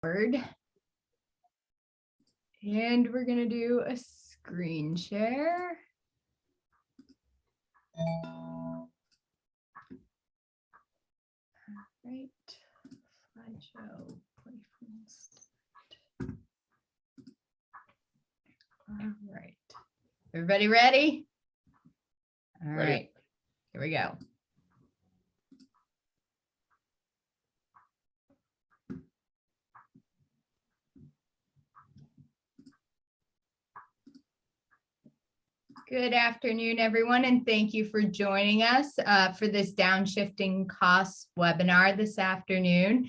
And we're going to do a screen share. All right, slideshow. All right, everybody ready? All right, here we go. Good afternoon, everyone, and thank you for joining us for this Downshifting Costs webinar this afternoon.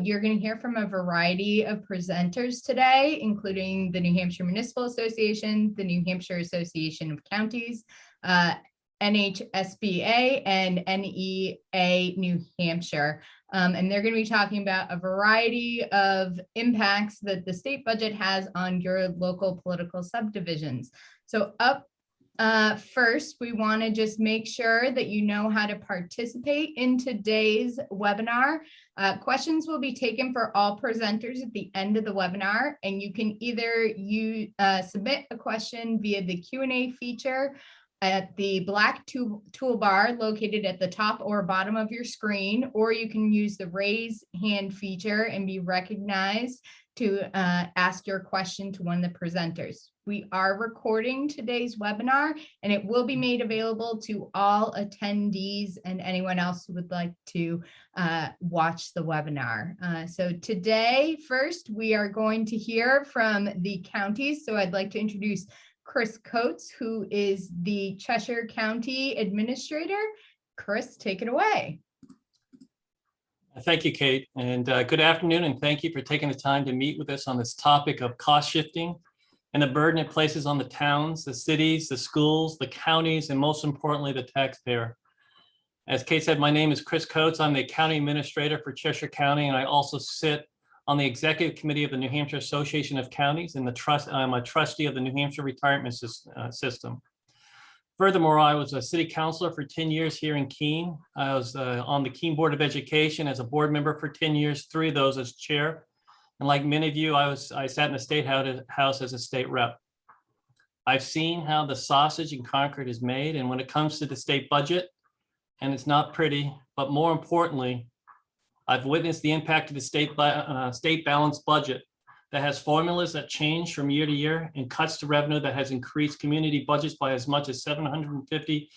You're going to hear from a variety of presenters today, including the New Hampshire Municipal Association, the New Hampshire Association of Counties, NHSBA, and NEA New Hampshire. And they're going to be talking about a variety of impacts that the state budget has on your local political subdivisions. So first, we want to just make sure that you know how to participate in today's webinar. Questions will be taken for all presenters at the end of the webinar, and you can either submit a question via the Q&A feature at the black toolbar located at the top or bottom of your screen, or you can use the raise hand feature and be recognized to ask your question to one of the presenters. We are recording today's webinar, and it will be made available to all attendees and anyone else who would like to watch the webinar. So today, first, we are going to hear from the counties. So I'd like to introduce Chris Coates, who is the Cheshire County Administrator. Chris, take it away. Thank you, Kate, and good afternoon, and thank you for taking the time to meet with us on this topic of cost shifting and the burden it places on the towns, the cities, the schools, the counties, and most importantly, the taxpayer. As Kate said, my name is Chris Coates. I'm the County Administrator for Cheshire County, and I also sit on the Executive Committee of the New Hampshire Association of Counties, and I'm a trustee of the New Hampshire Retirement System. Furthermore, I was a city councilor for 10 years here in Keene. I was on the Keene Board of Education as a board member for 10 years, 3 of those as chair. And like many of you, I sat in the state house as a state rep. I've seen how the sausage in Concord is made, and when it comes to the state budget, and it's not pretty, but more importantly, I've witnessed the impact of the state balanced budget that has formulas that change from year to year and cuts to revenue that has increased community budgets by as much as $752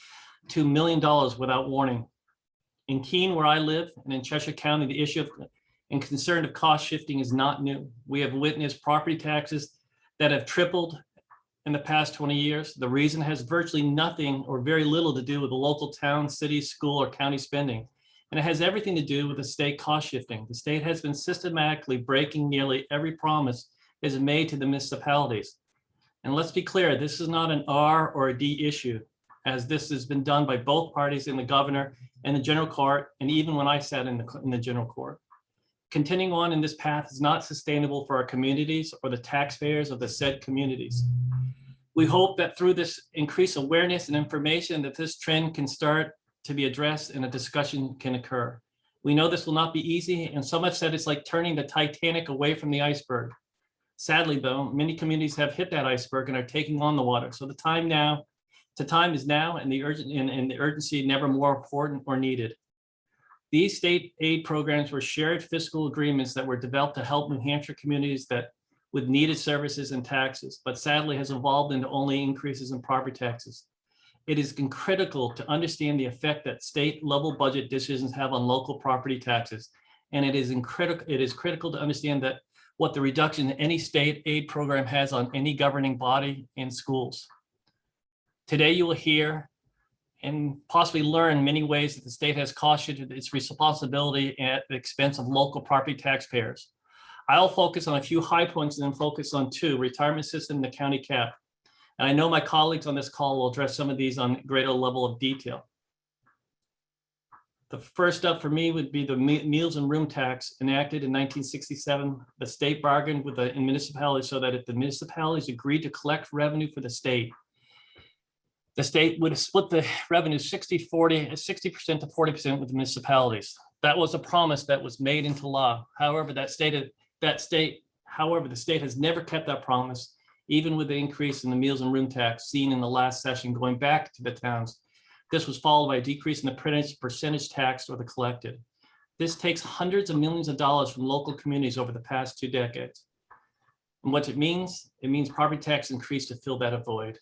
million without warning. In Keene, where I live, and in Cheshire County, the issue and concern of cost shifting is not new. We have witnessed property taxes that have tripled in the past 20 years. The reason has virtually nothing or very little to do with the local town, city, school, or county spending. And it has everything to do with the state cost shifting. The state has been systematically breaking nearly every promise it has made to the municipalities. And let's be clear, this is not an R or a D issue, as this has been done by both parties in the governor and the general court, and even when I sat in the general court. Continuing on in this path is not sustainable for our communities or the taxpayers of the said communities. We hope that through this increased awareness and information that this trend can start to be addressed and a discussion can occur. We know this will not be easy, and some have said it's like turning the Titanic away from the iceberg. Sadly, though, many communities have hit that iceberg and are taking on the water. So the time is now, and the urgency never more important or needed. These state aid programs were shared fiscal agreements that were developed to help New Hampshire communities that with needed services and taxes, but sadly has evolved into only increases in property taxes. It is critical to understand the effect that state level budget decisions have on local property taxes. And it is critical to understand that what the reduction in any state aid program has on any governing body and schools. Today you will hear and possibly learn many ways that the state has cost shifted its responsibility at the expense of local property taxpayers. I'll focus on a few high points and then focus on 2, retirement system and the county cap. And I know my colleagues on this call will address some of these on greater level of detail. The first up for me would be the meals and room tax enacted in 1967. The state bargained with the municipalities so that if the municipalities agreed to collect revenue for the state would split the revenue 60% to 40% with the municipalities. That was a promise that was made into law. However, that state However, the state has never kept that promise, even with the increase in the meals and room tax seen in the last session going back to the towns. This was followed by a decrease in the percentage tax or the collected. This takes hundreds of millions of dollars from local communities over the past 2 decades. And what it means property tax increased to fill that void.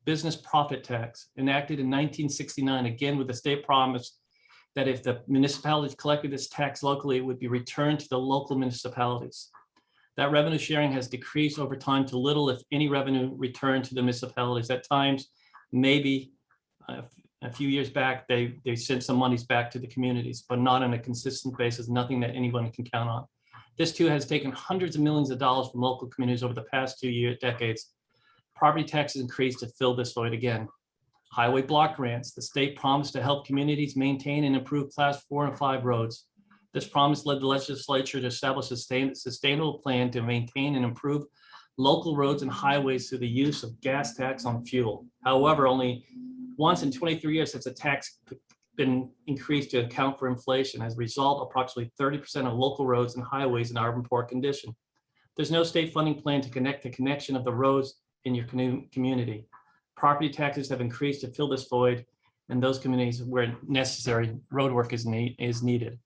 Business profit tax, enacted in 1969, again with the state promise that if the municipalities collected this tax locally, it would be returned to the local municipalities. That revenue sharing has decreased over time to little, if any, revenue returned to the municipalities. At times, maybe a few years back, they sent some monies back to the communities, but not on a consistent basis, nothing that anyone can count on. This too has taken hundreds of millions of dollars from local communities over the past 2 decades. Property taxes increased to fill this void again. Highway block grants. The state promised to help communities maintain and improve class 4 and 5 roads. This promise led the legislature to establish a sustainable plan to maintain and improve local roads and highways through the use of gas tax on fuel. However, only once in 23 years has the tax been increased to account for inflation. As a result, approximately 30% of local roads and highways are in poor condition. There's no state funding plan to connect the connection of the roads in your community. Property taxes have increased to fill this void, and those communities where necessary, road work is needed.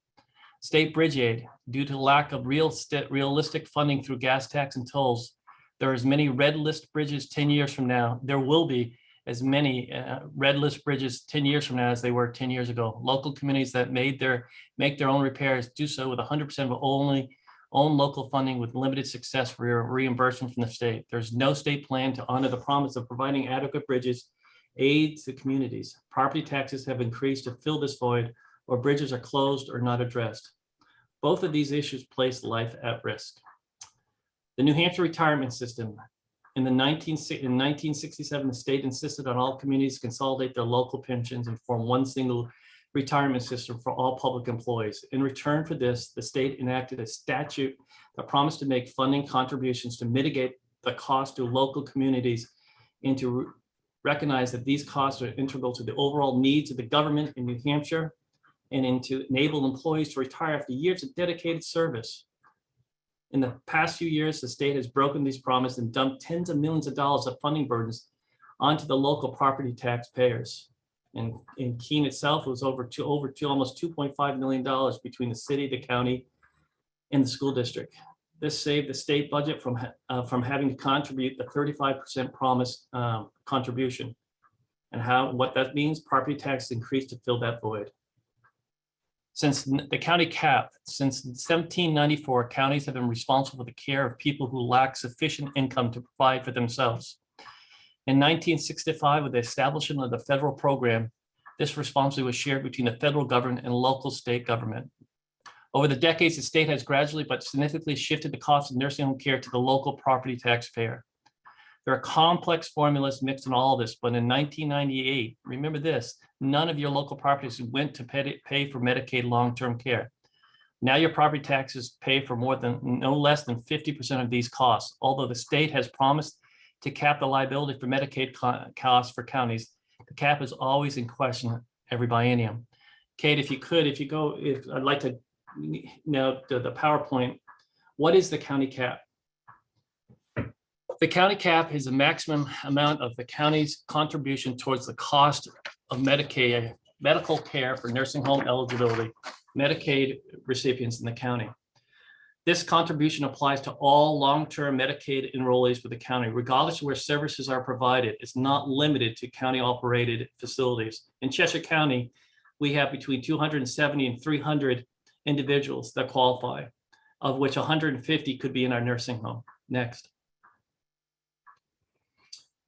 State bridge aid. Due to lack of realistic funding through gas tax and tolls, there are as many red list bridges 10 years from now. There will be as many red list bridges 10 years from now as they were 10 years ago. Local communities that make their own repairs do so with 100% of only own local funding with limited success for reimbursement from the state. There's no state plan to honor the promise of providing adequate bridges aid to communities. Property taxes have increased to fill this void, or bridges are closed or not addressed. Both of these issues place life at risk. The New Hampshire retirement system. In 1967, the state insisted on all communities consolidate their local pensions and form one single retirement system for all public employees. In return for this, the state enacted a statute that promised to make funding contributions to mitigate the cost to local communities and to recognize that these costs are integral to the overall needs of the government in New Hampshire and to enable employees to retire after years of dedicated service. In the past few years, the state has broken these promises and dumped tens of millions of dollars of funding burdens onto the local property taxpayers. And in Keene itself, it was almost $2.5 million between the city, the county, and the school district. This saved the state budget from having to contribute the 35% promised contribution. And what that means, property tax increased to fill that void. Since the county cap, since 1794, counties have been responsible for the care of people who lack sufficient income to provide for themselves. In 1965, with the establishment of the federal program, this responsibility was shared between the federal government and local state government. Over the decades, the state has gradually but significantly shifted the cost of nursing home care to the local property taxpayer. There are complex formulas mixed in all of this, but in 1998, remember this, none of your local properties went to pay for Medicaid long-term care. Now your property taxes pay for no less than 50% of these costs. Although the state has promised to cap the liability for Medicaid costs for counties, the cap is always in question every biennium. Kate, I'd like to know the PowerPoint. What is the county cap? The county cap is the maximum amount of the county's contribution towards the cost of medical care for nursing home eligibility, Medicaid recipients in the county. This contribution applies to all long-term Medicaid enrollees with the county, regardless of where services are provided. It's not limited to county-operated facilities. In Cheshire County, we have between 270 and 300 individuals that qualify, of which 150 could be in our nursing home. Next.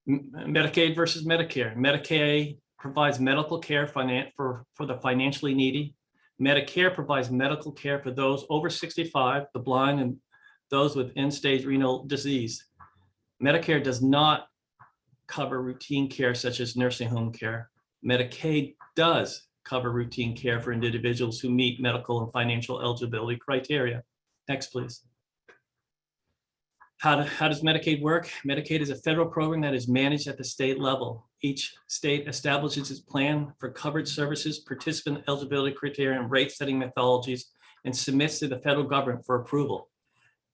Medicaid versus Medicare. Medicaid provides medical care for the financially needy. Medicare provides medical care for those over 65, the blind, and those with end-stage renal disease. Medicare does not cover routine care such as nursing home care. Medicaid does cover routine care for individuals who meet medical and financial eligibility criteria. Next, please. How does Medicaid work? Medicaid is a federal program that is managed at the state level. Each state establishes its plan for covered services, participant eligibility criteria, and rate-setting methodologies, and submits to the federal government for approval.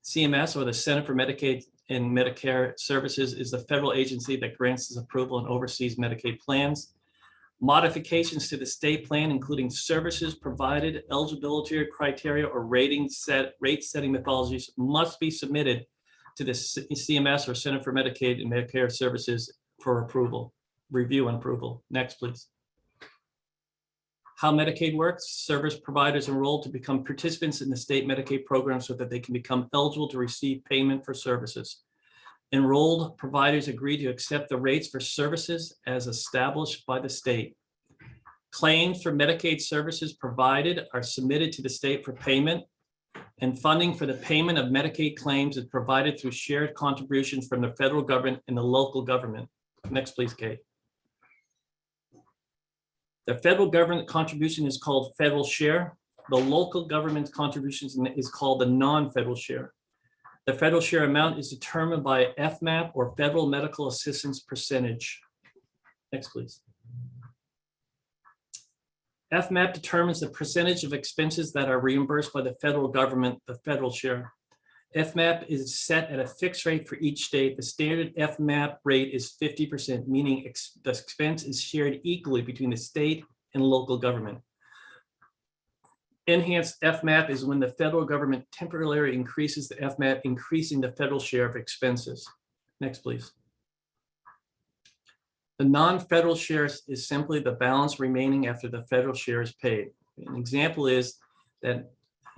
CMS, or the Center for Medicaid and Medicare Services, is the federal agency that grants this approval and oversees Medicaid plans. Modifications to the state plan, including services provided, eligibility criteria, or rate setting methodologies, must be submitted to the CMS or Center for Medicaid and Medicare Services for approval, review and approval. Next, please. How Medicaid works: service providers enrolled to become participants in the state Medicaid program so that they can become eligible to receive payment for services. Enrolled providers agree to accept the rates for services as established by the state. Claims for Medicaid services provided are submitted to the state for payment, and funding for the payment of Medicaid claims is provided through shared contributions from the federal government and the local government. Next, please, Kate. The federal government contribution is called federal share. The local government contribution is called the non-federal share. The federal share amount is determined by FMAP, or Federal Medical Assistance Percentage. Next, please. FMAP determines the percentage of expenses that are reimbursed by the federal government, the federal share. FMAP is set at a fixed rate for each state. The standard FMAP rate is 50%, meaning the expense is shared equally between the state and local government. Enhanced FMAP is when the federal government temporarily increases the FMAP, increasing the federal share of expenses. Next, please. The non-federal share is simply the balance remaining after the federal share is paid. An example is that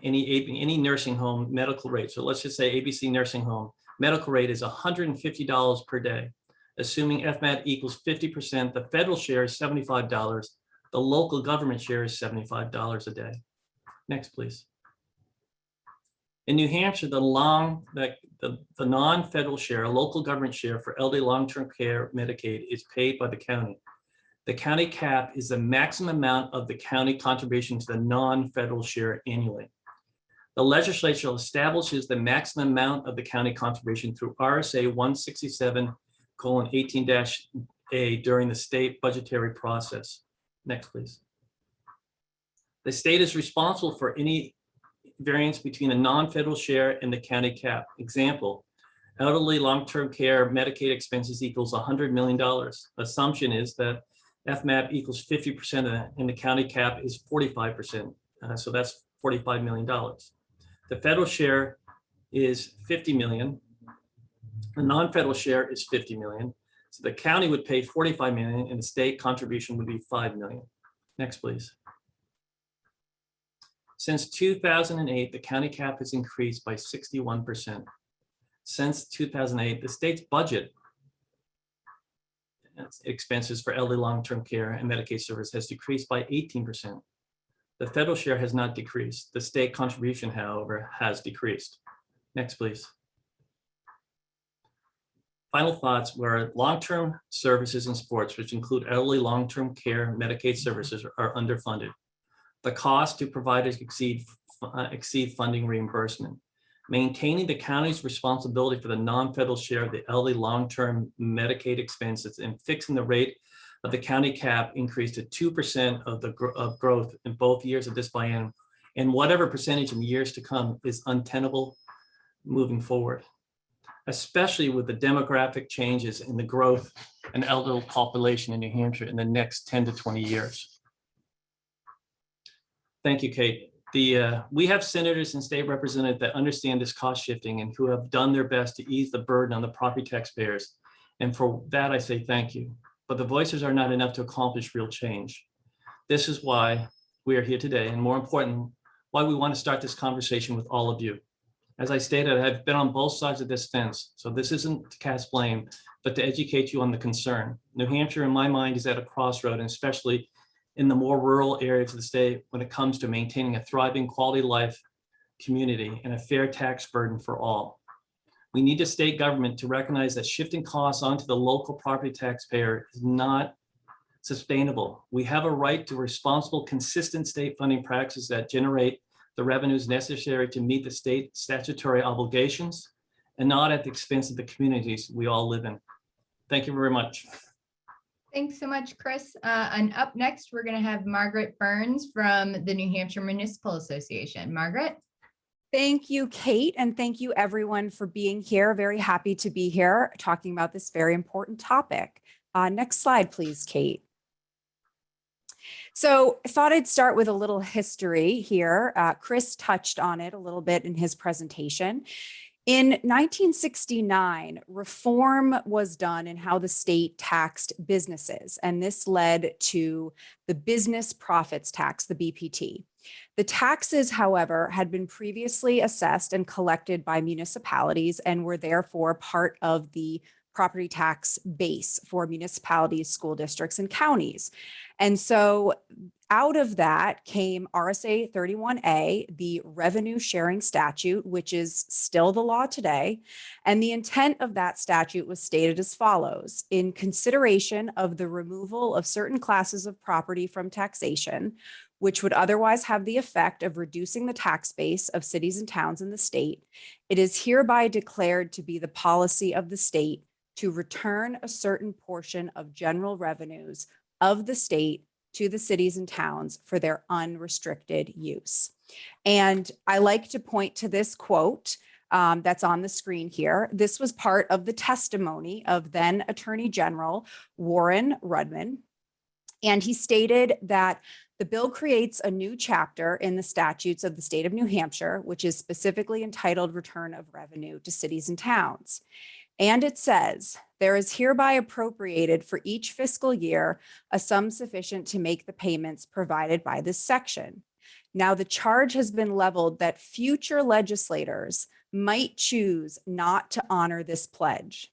any nursing home medical rate, so let's just say ABC Nursing Home, medical rate is $150 per day. Assuming FMAP equals 50%, the federal share is $75, the local government share is $75 a day. Next, please. In New Hampshire, the non-federal share, local government share for elderly long-term care Medicaid is paid by the county. The county cap is the maximum amount of the county contribution to the non-federal share annually. The legislature establishes the maximum amount of the county contribution through RSA 167:18-A during the state budgetary process. Next, please. The state is responsible for any variance between the non-federal share and the county cap. Example, elderly long-term care Medicaid expenses equals $100 million. Assumption is that FMAP equals 50% and the county cap is 45%. So that's $45 million. The federal share is 50 million. The non-federal share is 50 million. So the county would pay 45 million and the state contribution would be 5 million. Next, please. Since 2008, the county cap has increased by 61%. Since 2008, the state's budget expenses for elderly long-term care and Medicaid service has decreased by 18%. The federal share has not decreased. The state contribution, however, has decreased. Next, please. Final thoughts were long-term services and sports, which include elderly long-term care Medicaid services, are underfunded. The cost to providers exceed funding reimbursement. Maintaining the county's responsibility for the non-federal share of the elderly long-term Medicaid expenses and fixing the rate of the county cap increase to 2% of growth in both years of this biennium, and whatever percentage in years to come is untenable moving forward, especially with the demographic changes in the growth and elderly population in New Hampshire in the next 10 to 20 years. Thank you, Kate. We have senators and state representatives that understand this cost shifting and who have done their best to ease the burden on the property taxpayers. And for that, I say thank you. But the voices are not enough to accomplish real change. This is why we are here today, and more important, why we want to start this conversation with all of you. As I stated, I've been on both sides of this fence, so this isn't to cast blame, but to educate you on the concern. New Hampshire, in my mind, is at a crossroad, and especially in the more rural areas of the state when it comes to maintaining a thriving quality of life community and a fair tax burden for all. We need the state government to recognize that shifting costs onto the local property taxpayer is not sustainable. We have a right to responsible, consistent state funding practices that generate the revenues necessary to meet the state statutory obligations and not at the expense of the communities we all live in. Thank you very much. Thanks so much, Chris. And up next, we're going to have Margaret Burns from the New Hampshire Municipal Association. Margaret? Thank you, Kate, and thank you everyone for being here. Very happy to be here talking about this very important topic. Next slide, please, Kate. So I thought I'd start with a little history here. Chris touched on it a little bit in his presentation. In 1969, reform was done in how the state taxed businesses, and this led to the business profits tax, the BPT. The taxes, however, had been previously assessed and collected by municipalities and were therefore part of the property tax base for municipalities, school districts, and counties. And so out of that came RSA 31A, the revenue sharing statute, which is still the law today. And the intent of that statute was stated as follows: in consideration of the removal of certain classes of property from taxation, which would otherwise have the effect of reducing the tax base of cities and towns in the state, it is hereby declared to be the policy of the state to return a certain portion of general revenues of the state to the cities and towns for their unrestricted use. And I like to point to this quote that's on the screen here. This was part of the testimony of then Attorney General Warren Rudman. And he stated that the bill creates a new chapter in the statutes of the state of New Hampshire, which is specifically entitled Return of Revenue to Cities and Towns. And it says, there is hereby appropriated for each fiscal year a sum sufficient to make the payments provided by this section. Now, the charge has been leveled that future legislators might choose not to honor this pledge.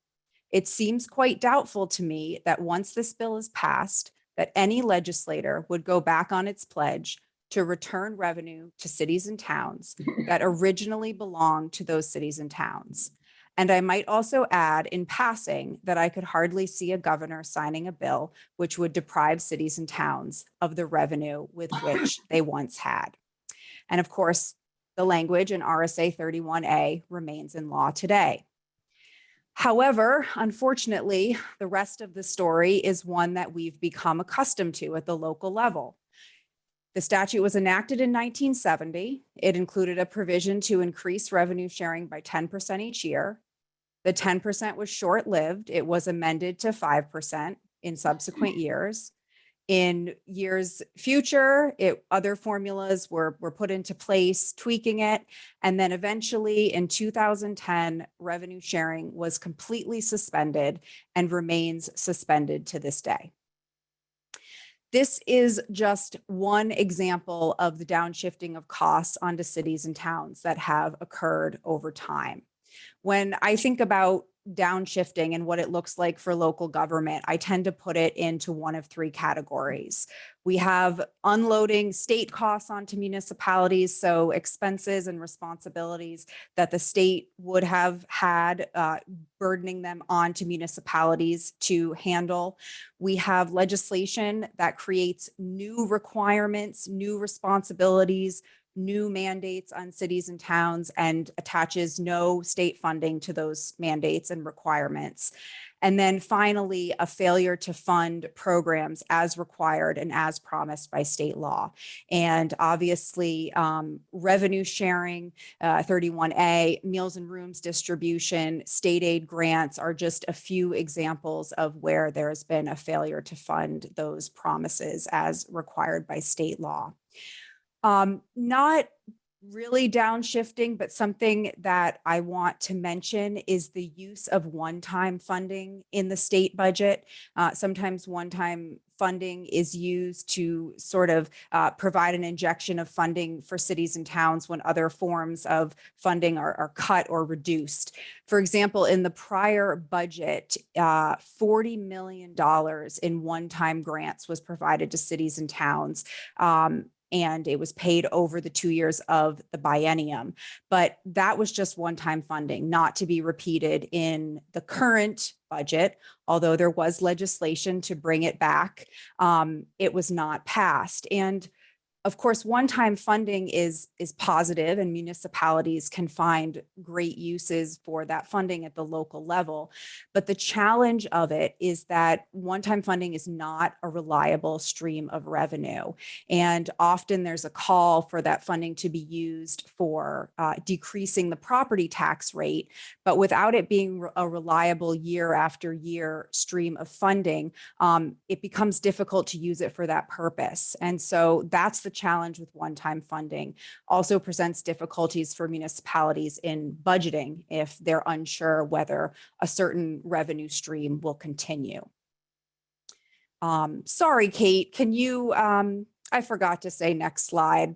It seems quite doubtful to me that once this bill is passed, that any legislator would go back on its pledge to return revenue to cities and towns that originally belonged to those cities and towns. And I might also add in passing that I could hardly see a governor signing a bill which would deprive cities and towns of the revenue with which they once had. And of course, the language in RSA 31A remains in law today. However, unfortunately, the rest of the story is one that we've become accustomed to at the local level. The statute was enacted in 1970. It included a provision to increase revenue sharing by 10% each year. The 10% was short-lived. It was amended to 5% in subsequent years. In years future, other formulas were put into place, tweaking it. And then eventually in 2010, revenue sharing was completely suspended and remains suspended to this day. This is just one example of the downshifting of costs onto cities and towns that have occurred over time. When I think about downshifting and what it looks like for local government, I tend to put it into one of three categories. We have unloading state costs onto municipalities, so expenses and responsibilities that the state would have had, burdening them onto municipalities to handle. We have legislation that creates new requirements, new responsibilities, new mandates on cities and towns and attaches no state funding to those mandates and requirements. And then finally, a failure to fund programs as required and as promised by state law. And obviously, revenue sharing, 31A, meals and rooms distribution, state aid grants are just a few examples of where there has been a failure to fund those promises as required by state law. Not really downshifting, but something that I want to mention is the use of one-time funding in the state budget. Sometimes one-time funding is used to sort of provide an injection of funding for cities and towns when other forms of funding are cut or reduced. For example, in the prior budget, $40 million in one-time grants was provided to cities and towns. And it was paid over the 2 years of the biennium. But that was just one-time funding, not to be repeated in the current budget. Although there was legislation to bring it back, it was not passed. And Of course, one-time funding is positive, and municipalities can find great uses for that funding at the local level. But the challenge of it is that one-time funding is not a reliable stream of revenue. And often there's a call for that funding to be used for decreasing the property tax rate. But without it being a reliable year after year stream of funding, it becomes difficult to use it for that purpose. And so that's the challenge with one-time funding. Also presents difficulties for municipalities in budgeting if they're unsure whether a certain revenue stream will continue. Sorry, Kate, can you, I forgot to say next slide.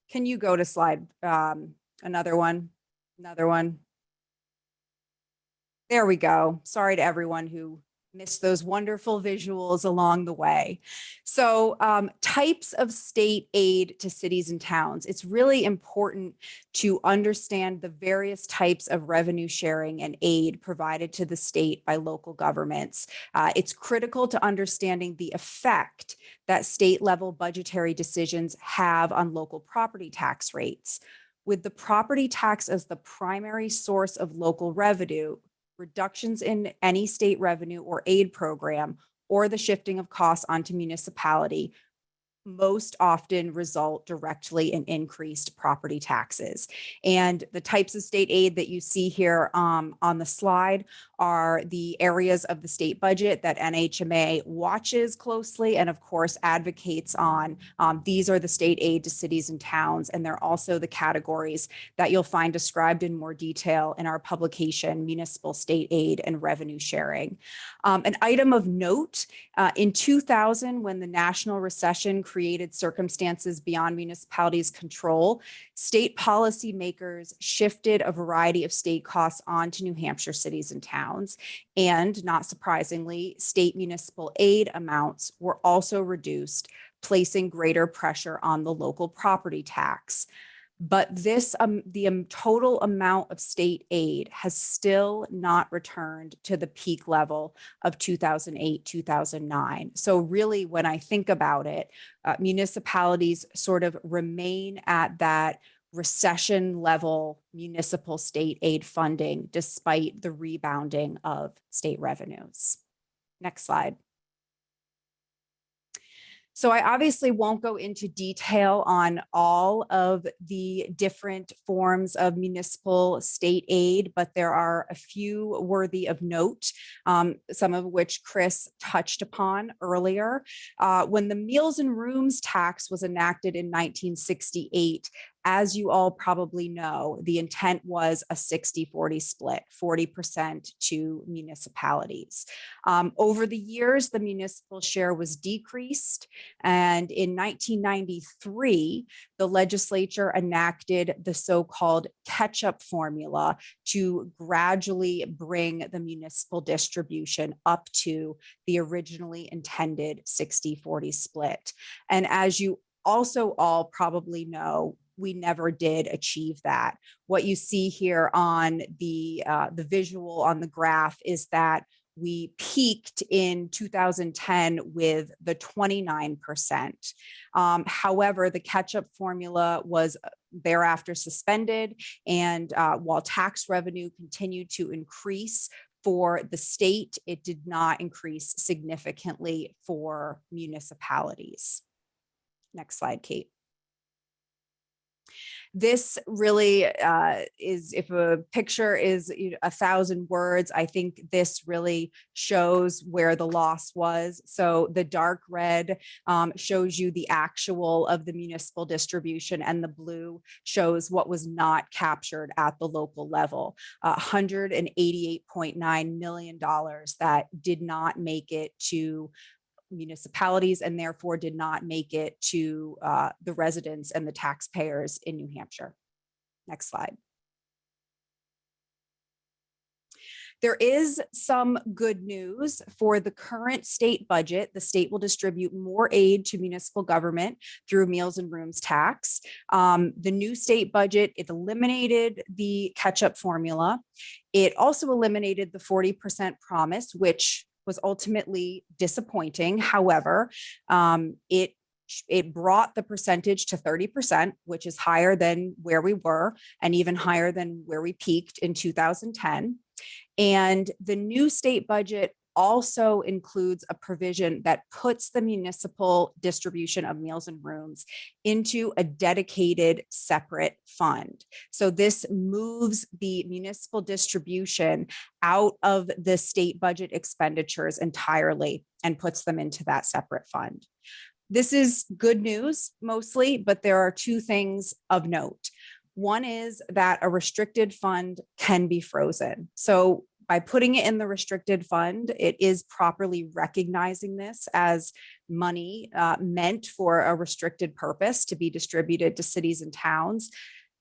Can you go to slide, another one? There we go. Sorry to everyone who missed those wonderful visuals along the way. So types of state aid to cities and towns. It's really important to understand the various types of revenue sharing and aid provided to the state by local governments. It's critical to understanding the effect that state level budgetary decisions have on local property tax rates. With the property tax as the primary source of local revenue, reductions in any state revenue or aid program, or the shifting of costs onto municipality most often result directly in increased property taxes. And the types of state aid that you see here on the slide are the areas of the state budget that NHMA watches closely and of course advocates on. These are the state aid to cities and towns, and they're also the categories that you'll find described in more detail in our publication, Municipal State Aid and Revenue Sharing. An item of note, in 2000, when the national recession created circumstances beyond municipalities' control, state policymakers shifted a variety of state costs onto New Hampshire cities and towns. And not surprisingly, state municipal aid amounts were also reduced, placing greater pressure on the local property tax. But this, the total amount of state aid has still not returned to the peak level of 2008, 2009. So really, when I think about it, municipalities sort of remain at that recession level municipal state aid funding, despite the rebounding of state revenues. Next slide. So I obviously won't go into detail on all of the different forms of municipal state aid, but there are a few worthy of note, some of which Chris touched upon earlier. When the Meals and Rooms tax was enacted in 1968, as you all probably know, the intent was a 60-40 split, 40% to municipalities. Over the years, the municipal share was decreased. And in 1993, the legislature enacted the so-called catch-up formula to gradually bring the municipal distribution up to the originally intended 60-40 split. And as you also all probably know, we never did achieve that. What you see here on the visual on the graph is that we peaked in 2010 with the 29%. However, the catch-up formula was thereafter suspended, and while tax revenue continued to increase for the state, it did not increase significantly for municipalities. Next slide, Kate. This really is, if a picture is 1,000 words, I think this really shows where the loss was. So the dark red shows you the actual of the municipal distribution, and the blue shows what was not captured at the local level. $188.9 million that did not make it to municipalities and therefore did not make it to the residents and the taxpayers in New Hampshire. Next slide. There is some good news for the current state budget. The state will distribute more aid to municipal government through Meals and Rooms tax. The new state budget, it eliminated the catch-up formula. It also eliminated the 40% promise, which was ultimately disappointing. However, it It brought the percentage to 30%, which is higher than where we were and even higher than where we peaked in 2010. And the new state budget also includes a provision that puts the municipal distribution of meals and rooms into a dedicated separate fund. So this moves the municipal distribution out of the state budget expenditures entirely and puts them into that separate fund. This is good news mostly, but there are two things of note. One is that a restricted fund can be frozen. So by putting it in the restricted fund, it is properly recognizing this as money meant for a restricted purpose to be distributed to cities and towns.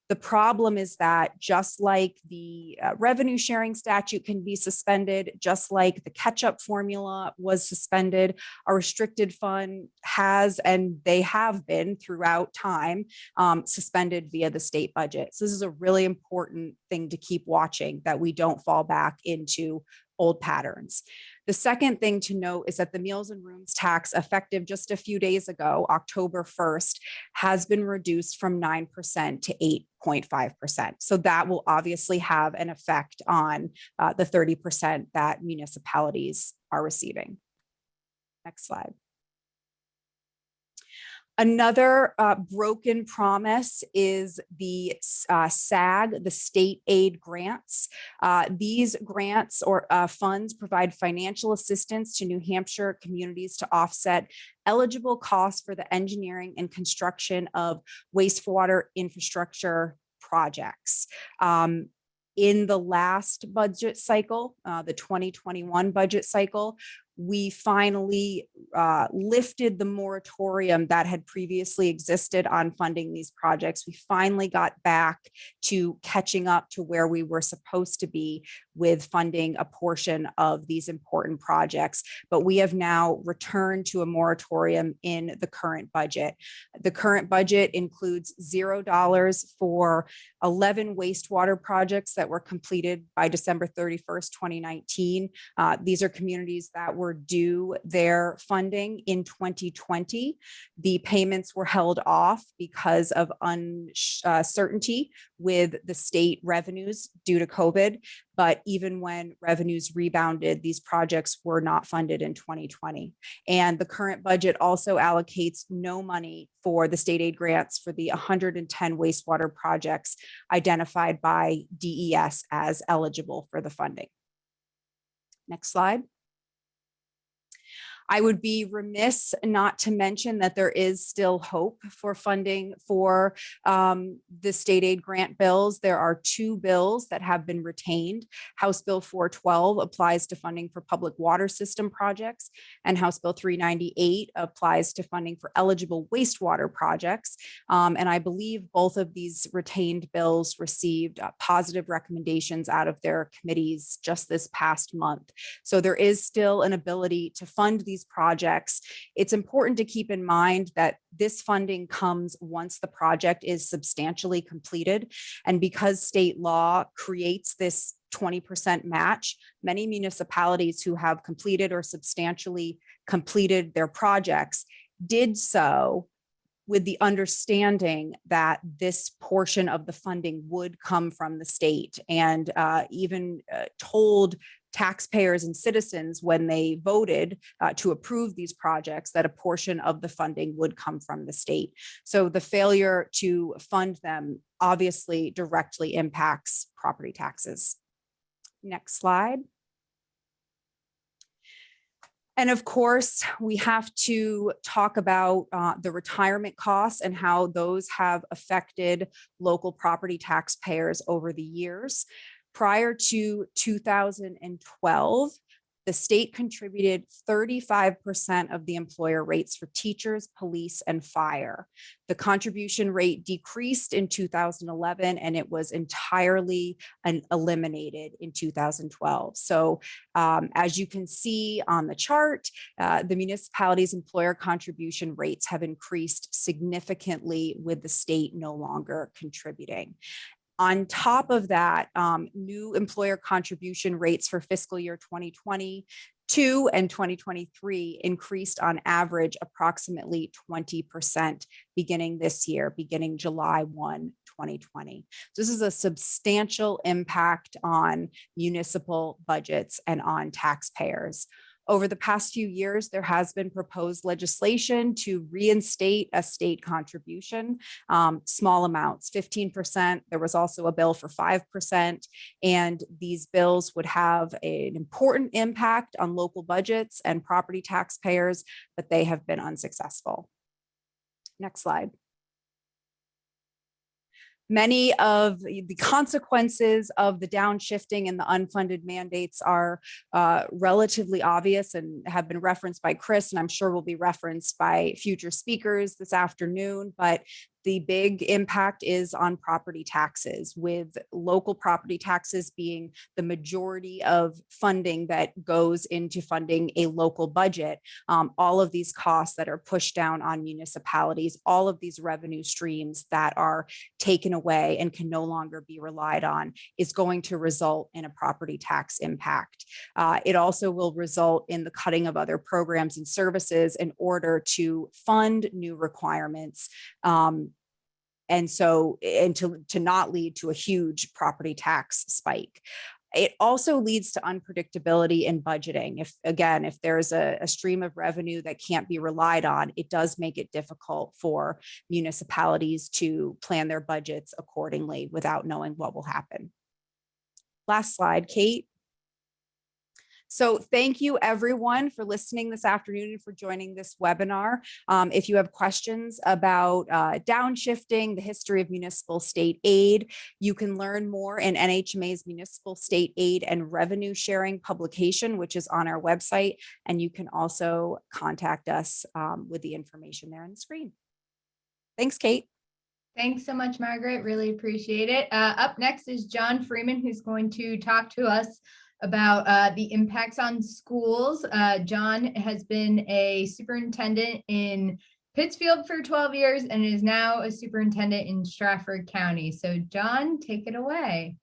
The problem is that just like the revenue sharing statute can be suspended, just like the catch-up formula was suspended, a restricted fund has, and they have been throughout time, suspended via the state budget. So this is a really important thing to keep watching, that we don't fall back into old patterns. The second thing to note is that the meals and rooms tax, effective just a few days ago, October 1st, has been reduced from 9% to 8.5%. So that will obviously have an effect on the 30% that municipalities are receiving. Next slide. Another broken promise is the SAG, the state aid grants. These grants or funds provide financial assistance to New Hampshire communities to offset eligible costs for the engineering and construction of wastewater infrastructure projects. In the last budget cycle, the 2021 budget cycle, we finally lifted the moratorium that had previously existed on funding these projects. We finally got back to catching up to where we were supposed to be with funding a portion of these important projects. But we have now returned to a moratorium in the current budget. The current budget includes $0 for 11 wastewater projects that were completed by December 31st, 2019. These are communities that were due their funding in 2020. The payments were held off because of uncertainty with the state revenues due to COVID. But even when revenues rebounded, these projects were not funded in 2020. And the current budget also allocates no money for the state aid grants for the 110 wastewater projects identified by DES as eligible for the funding. Next slide. I would be remiss not to mention that there is still hope for funding for the state aid grant bills. There are two bills that have been retained. House Bill 412 applies to funding for public water system projects, and House Bill 398 applies to funding for eligible wastewater projects. And I believe both of these retained bills received positive recommendations out of their committees just this past month. So there is still an ability to fund these projects. It's important to keep in mind that this funding comes once the project is substantially completed. And because state law creates this 20% match, many municipalities who have completed or substantially completed their projects did so with the understanding that this portion of the funding would come from the state, and even told taxpayers and citizens when they voted to approve these projects that a portion of the funding would come from the state. So the failure to fund them obviously directly impacts property taxes. Next slide. And of course, we have to talk about the retirement costs and how those have affected local property taxpayers over the years. Prior to 2012, the state contributed 35% of the employer rates for teachers, police, and fire. The contribution rate decreased in 2011, and it was entirely eliminated in 2012. So as you can see on the chart, the municipalities' employer contribution rates have increased significantly with the state no longer contributing. On top of that, new employer contribution rates for fiscal year 2020 2022 and 2023 increased on average approximately 20% beginning this year, beginning July 1, 2020. So this is a substantial impact on municipal budgets and on taxpayers. Over the past few years, there has been proposed legislation to reinstate a state contribution, small amounts, 15%. There was also a bill for 5%. And these bills would have an important impact on local budgets and property taxpayers, but they have been unsuccessful. Next slide. Many of the consequences of the downshifting and the unfunded mandates are relatively obvious and have been referenced by Chris, and I'm sure will be referenced by future speakers this afternoon. But the big impact is on property taxes, with local property taxes being the majority of funding that goes into funding a local budget. All of these costs that are pushed down on municipalities, all of these revenue streams that are taken away and can no longer be relied on, is going to result in a property tax impact. It also will result in the cutting of other programs and services in order to fund new requirements. And to not lead to a huge property tax spike. It also leads to unpredictability in budgeting. If there's a stream of revenue that can't be relied on, it does make it difficult for municipalities to plan their budgets accordingly without knowing what will happen. Last slide, Kate. So thank you everyone for listening this afternoon and for joining this webinar. If you have questions about downshifting, the history of municipal state aid, you can learn more in NHMA's Municipal State Aid and Revenue Sharing publication, which is on our website. And you can also contact us with the information there on the screen. Thanks, Kate. Thanks so much, Margaret. Really appreciate it. Up next is John Freeman, who's going to talk to us about the impacts on schools. John has been a superintendent in Pittsfield for 12 years and is now a superintendent in Stratford County. So John, take it away.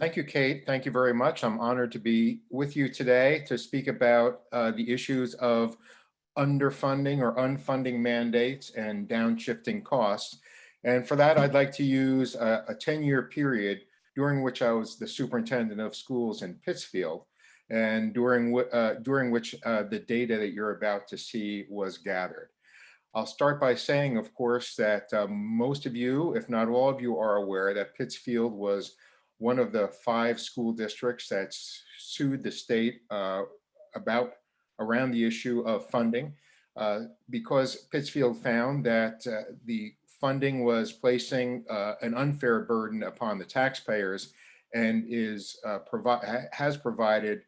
Thank you, Kate. Thank you very much. I'm honored to be with you today to speak about the issues of underfunding or unfunding mandates and downshifting costs. And for that, I'd like to use a 10-year period during which I was the superintendent of schools in Pittsfield, and during which the data that you're about to see was gathered. I'll start by saying, of course, that most of you, if not all of you, are aware that Pittsfield was one of the 5 school districts that sued the state around the issue of funding, because Pittsfield found that the funding was placing an unfair burden upon the taxpayers and has provided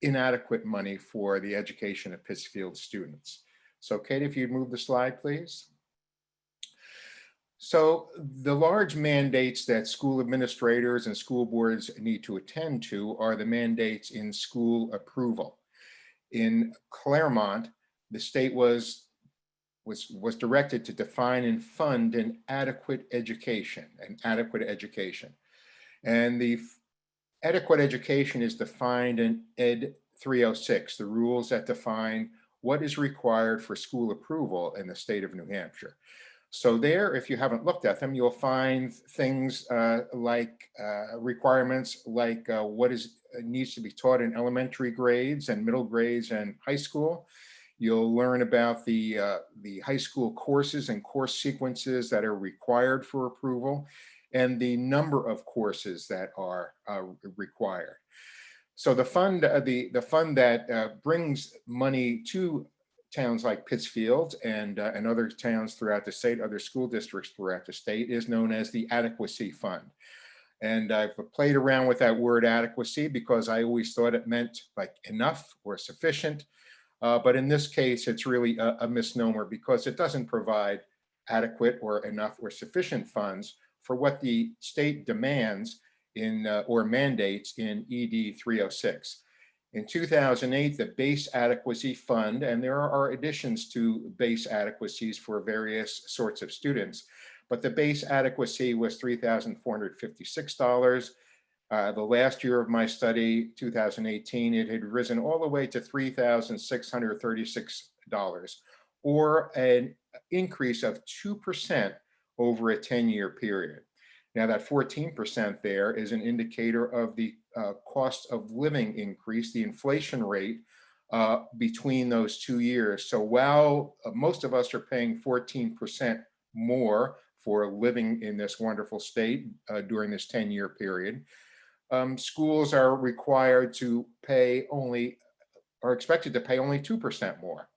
inadequate money for the education of Pittsfield students. So Kate, if you'd move the slide, please. So the large mandates that school administrators and school boards need to attend to are the mandates in school approval. In Claremont, the state was directed to define and fund an adequate education. And the adequate education is defined in Ed 306, the rules that define what is required for school approval in the state of New Hampshire. So there, if you haven't looked at them, you'll find things like requirements like what needs to be taught in elementary grades and middle grades and high school. You'll learn about the high school courses and course sequences that are required for approval and the number of courses that are required. So the fund that brings money to towns like Pittsfield and other towns throughout the state, other school districts throughout the state, is known as the Adequacy Fund. And I've played around with that word adequacy because I always thought it meant like enough or sufficient. But in this case, it's really a misnomer because it doesn't provide adequate or enough or sufficient funds for what the state demands in or mandates in ED 306. In 2008, the Base Adequacy Fund, and there are additions to base adequacies for various sorts of students, but the base adequacy was $3,456. The last year of my study, 2018, it had risen all the way to $3,636, or an increase of 2% over a 10-year period. Now, that 14% there is an indicator of the cost of living increase, the inflation rate between those 2 years. So while most of us are paying 14% more for living in this wonderful state during this 10-year period, schools are required to pay only, are expected to pay only 2% more.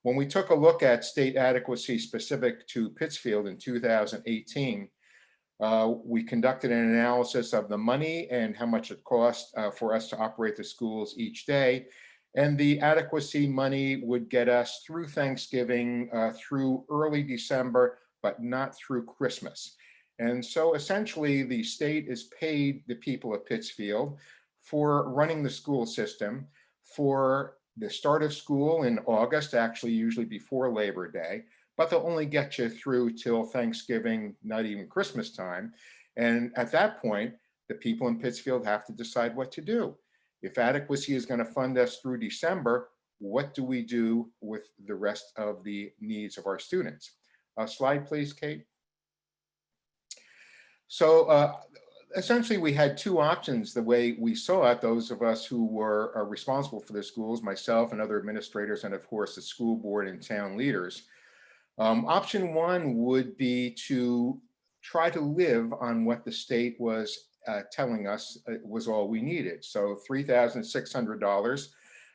When we took a look at state adequacy specific to Pittsfield in 2018, we conducted an analysis of the money and how much it cost for us to operate the schools each day. And the adequacy money would get us through Thanksgiving, through early December, but not through Christmas. And so essentially the state is paid the people of Pittsfield for running the school system, for the start of school in August, actually usually before Labor Day, but they'll only get you through till Thanksgiving, not even Christmas time. And at that point, the people in Pittsfield have to decide what to do. If adequacy is going to fund us through December, what do we do with the rest of the needs of our students? Slide, please, Kate. So essentially, we had two options the way we saw it, those of us who were responsible for the schools, myself and other administrators, and of course, the school board and town leaders. Option one would be to try to live on what the state was telling us was all we needed. So $3,600.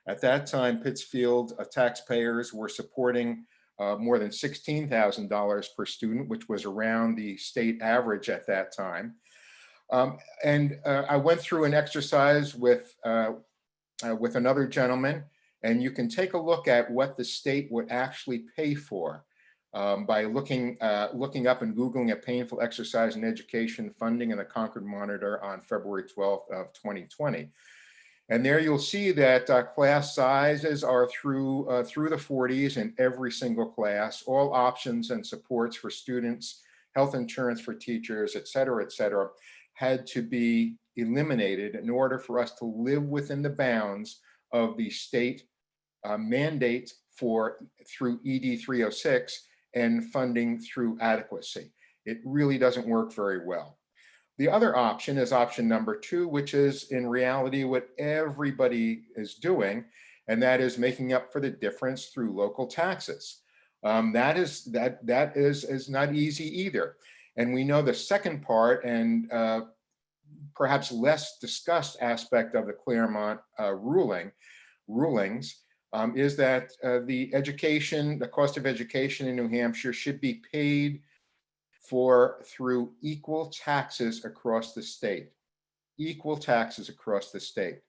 At that time, Pittsfield taxpayers were supporting more than $16,000 per student, which was around the state average at that time. I went through an exercise with another gentleman, and you can take a look at what the state would actually pay for by looking up and Googling a painful exercise in education funding in the Concord Monitor on February 12th of 2020. And there you'll see that class sizes are through the 40s in every single class, all options and supports for students, health insurance for teachers, et cetera, had to be eliminated in order for us to live within the bounds of the state mandate through ED 306 and funding through adequacy. It really doesn't work very well. The other option is option number two, which is in reality what everybody is doing, and that is making up for the difference through local taxes. That is not easy either. And we know the second part and perhaps less discussed aspect of the Claremont rulings is that the cost of education in New Hampshire should be paid for through equal taxes across the state. Equal taxes across the state.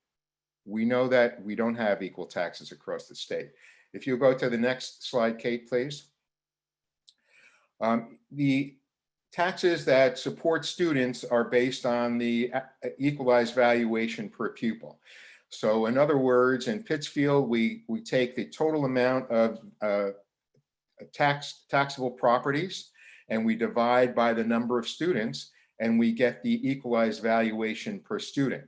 We know that we don't have equal taxes across the state. If you go to the next slide, Kate, please. The taxes that support students are based on the equalized valuation per pupil. So in other words, in Pittsfield, we take the total amount of taxable properties and we divide by the number of students and we get the equalized valuation per student.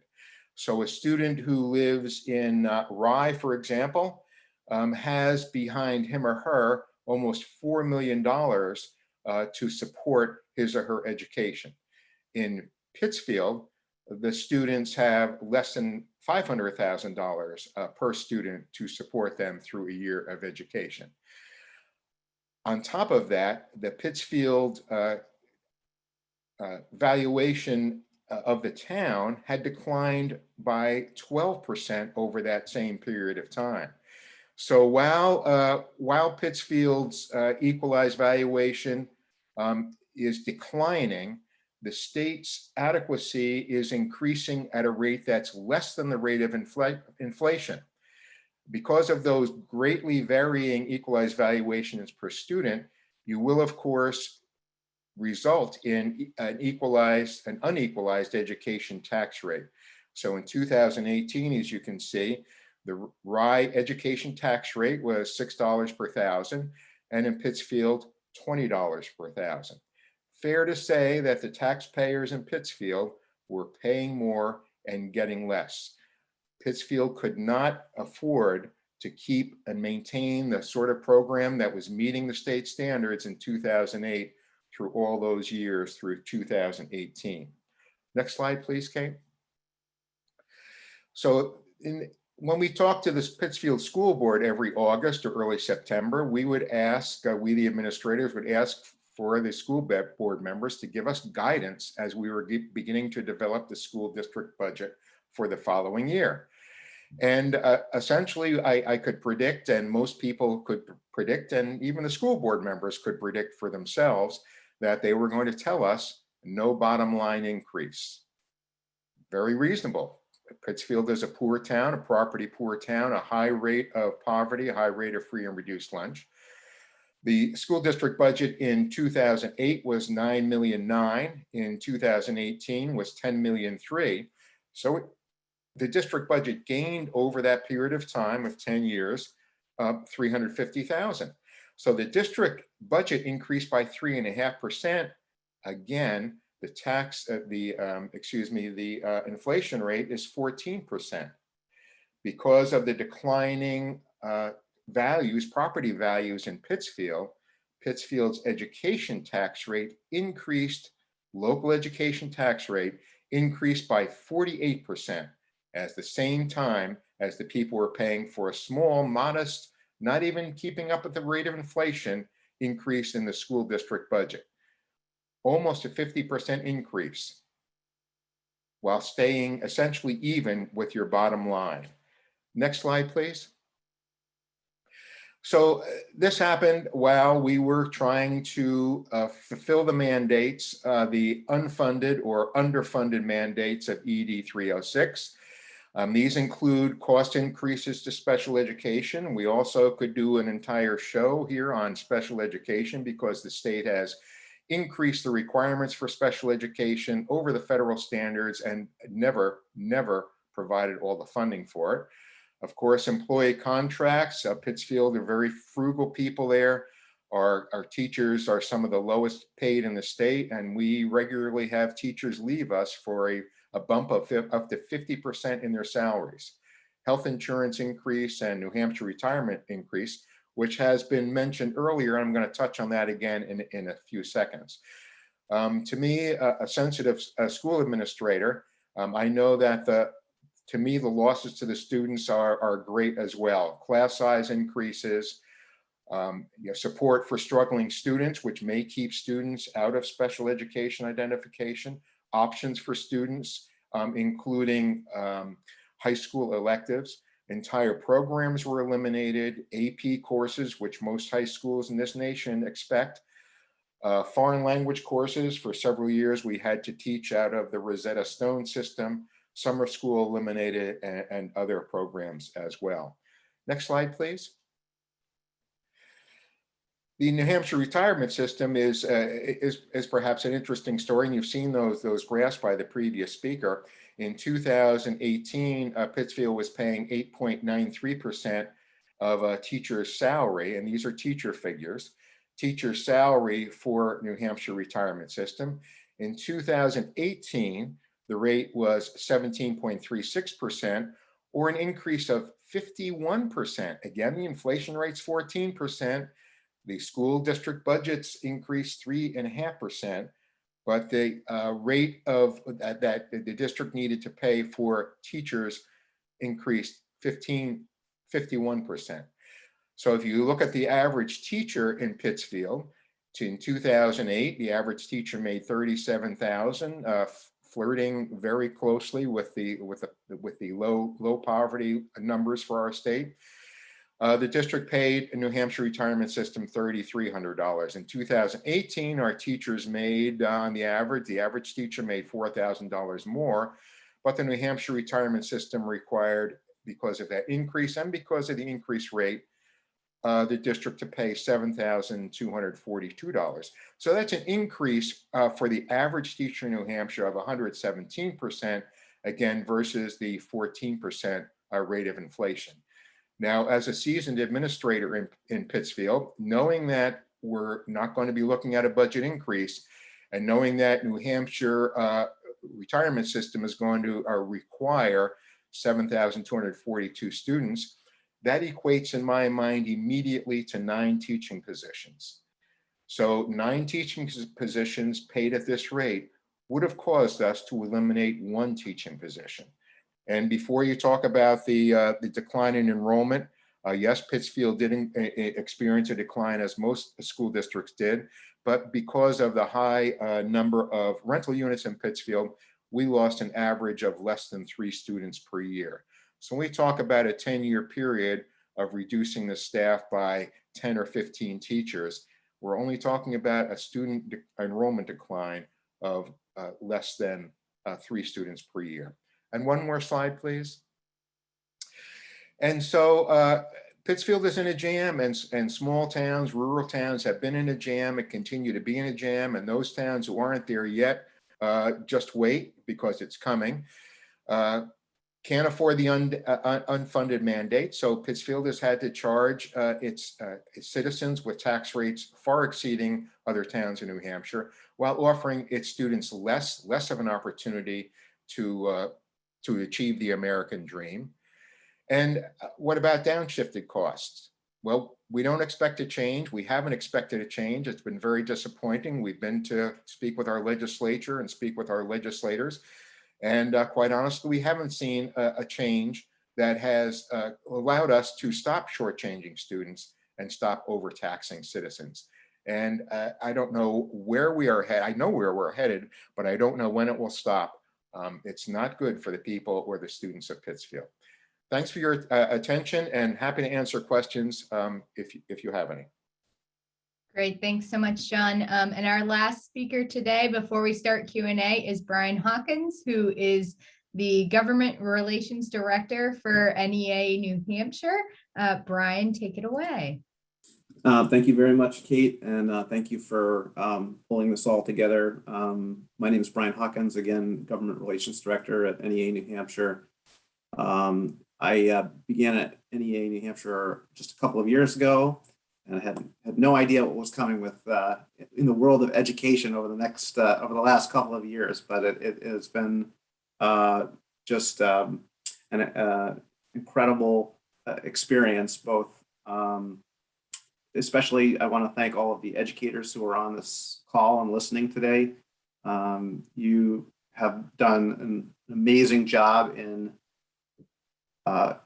So a student who lives in Rye, for example, has behind him or her almost $4 million to support his or her education. In Pittsfield, the students have less than $500,000 per student to support them through a year of education. On top of that, the Pittsfield valuation of the town had declined by 12% over that same period of time. So while Pittsfield's equalized valuation is declining, the state's adequacy is increasing at a rate that's less than the rate of inflation. Because of those greatly varying equalized valuations per student, you will, of course, result in an unequalized education tax rate. So in 2018, as you can see, the Rye education tax rate was $6 per thousand, and in Pittsfield, $20 per thousand. Fair to say that the taxpayers in Pittsfield were paying more and getting less. Pittsfield could not afford to keep and maintain the sort of program that was meeting the state standards in 2008 through all those years through 2018. Next slide, please, Kate. So when we talk to this Pittsfield School Board every August or early September, we would ask, we the administrators would ask for the school board members to give us guidance as we were beginning to develop the school district budget for the following year. And essentially, I could predict, and most people could predict, and even the school board members could predict for themselves, that they were going to tell us no bottom line increase. Very reasonable. Pittsfield is a poor town, a property poor town, a high rate of poverty, a high rate of free and reduced lunch. The school district budget in 2008 was $9.9 million. In 2018 was $10.3 million. So the district budget gained over that period of time of 10 years, $350,000. So the district budget increased by 3.5%. Again, the inflation rate is 14%. Because of the declining property values in Pittsfield, Pittsfield's education tax rate increased, local education tax rate increased by 48%, at the same time as the people were paying for a small, modest, not even keeping up with the rate of inflation increase in the school district budget. Almost a 50% increase while staying essentially even with your bottom line. Next slide, please. So this happened while we were trying to fulfill the mandates, the unfunded or underfunded mandates of ED 306. These include cost increases to special education. We also could do an entire show here on special education because the state has increased the requirements for special education over the federal standards and never provided all the funding for it. Of course, employee contracts, Pittsfield are very frugal people there. Our teachers are some of the lowest paid in the state, and we regularly have teachers leave us for a bump of up to 50% in their salaries. Health insurance increase and New Hampshire retirement increase, which has been mentioned earlier. I'm going to touch on that again in a few seconds. To me, a sensitive school administrator, I know that to me, the losses to the students are great as well. Class size increases, support for struggling students, which may keep students out of special education identification, options for students, including high school electives. Entire programs were eliminated, AP courses, which most high schools in this nation expect. Foreign language courses, for several years, we had to teach out of the Rosetta Stone system. Summer school eliminated, and other programs as well. Next slide, please. The New Hampshire retirement system is perhaps an interesting story, and you've seen those graphs by the previous speaker. In 2018, Pittsfield was paying 8.93% of a teacher's salary, and these are teacher figures, teacher salary for New Hampshire retirement system. In 2018, the rate was 17.36%, or an increase of 51%. Again, the inflation rate's 14%. The school district budgets increased 3.5%, but the rate of that the district needed to pay for teachers increased 51%. So if you look at the average teacher in Pittsfield, in 2008, the average teacher made $37,000, flirting very closely with the low poverty numbers for our state. The district paid a New Hampshire retirement system $3,300. In 2018, our teachers made, on the average teacher made $4,000 more, but the New Hampshire retirement system required, because of that increase and because of the increased rate, the district to pay $7,242. So that's an increase for the average teacher in New Hampshire of 117%, again, versus the 14% rate of inflation. Now, as a seasoned administrator in Pittsfield, knowing that we're not going to be looking at a budget increase, and knowing that New Hampshire retirement system is going to require 7,242 students. That equates in my mind immediately to 9 teaching positions. So 9 teaching positions paid at this rate would have caused us to eliminate 1 teaching position. And before you talk about the decline in enrollment, yes, Pittsfield did experience a decline, as most school districts did, but because of the high number of rental units in Pittsfield, we lost an average of less than 3 students per year. So when we talk about a 10-year period of reducing the staff by 10 or 15 teachers, we're only talking about a student enrollment decline of less than 3 students per year. And one more slide, please. And so Pittsfield is in a jam, and small towns, rural towns have been in a jam and continue to be in a jam. And those towns who aren't there yet, just wait, because it's coming. Can't afford the unfunded mandate. So Pittsfield has had to charge its citizens with tax rates far exceeding other towns in New Hampshire, while offering its students less of an opportunity to achieve the American dream. And what about downshifted costs? Well, we don't expect a change. We haven't expected a change. It's been very disappointing. We've been to speak with our legislature and speak with our legislators. And quite honestly, we haven't seen a change that has allowed us to stop shortchanging students and stop overtaxing citizens. And I don't know where we are headed. I know where we're headed, but I don't know when it will stop. It's not good for the people or the students of Pittsfield. Thanks for your attention, and happy to answer questions if you have any. Great, thanks so much, John. And our last speaker today, before we start Q&A, is Brian Hawkins, who is the Government Relations Director for NEA New Hampshire. Brian, take it away. Thank you very much, Kate, and thank you for pulling this all together. My name is Brian Hawkins, again, Government Relations Director at NEA New Hampshire. I began at NEA New Hampshire just a couple of years ago, and I had no idea what was coming with in the world of education over the last couple of years. But it has been just an incredible experience. Both, especially, I want to thank all of the educators who are on this call and listening today. You have done an amazing job in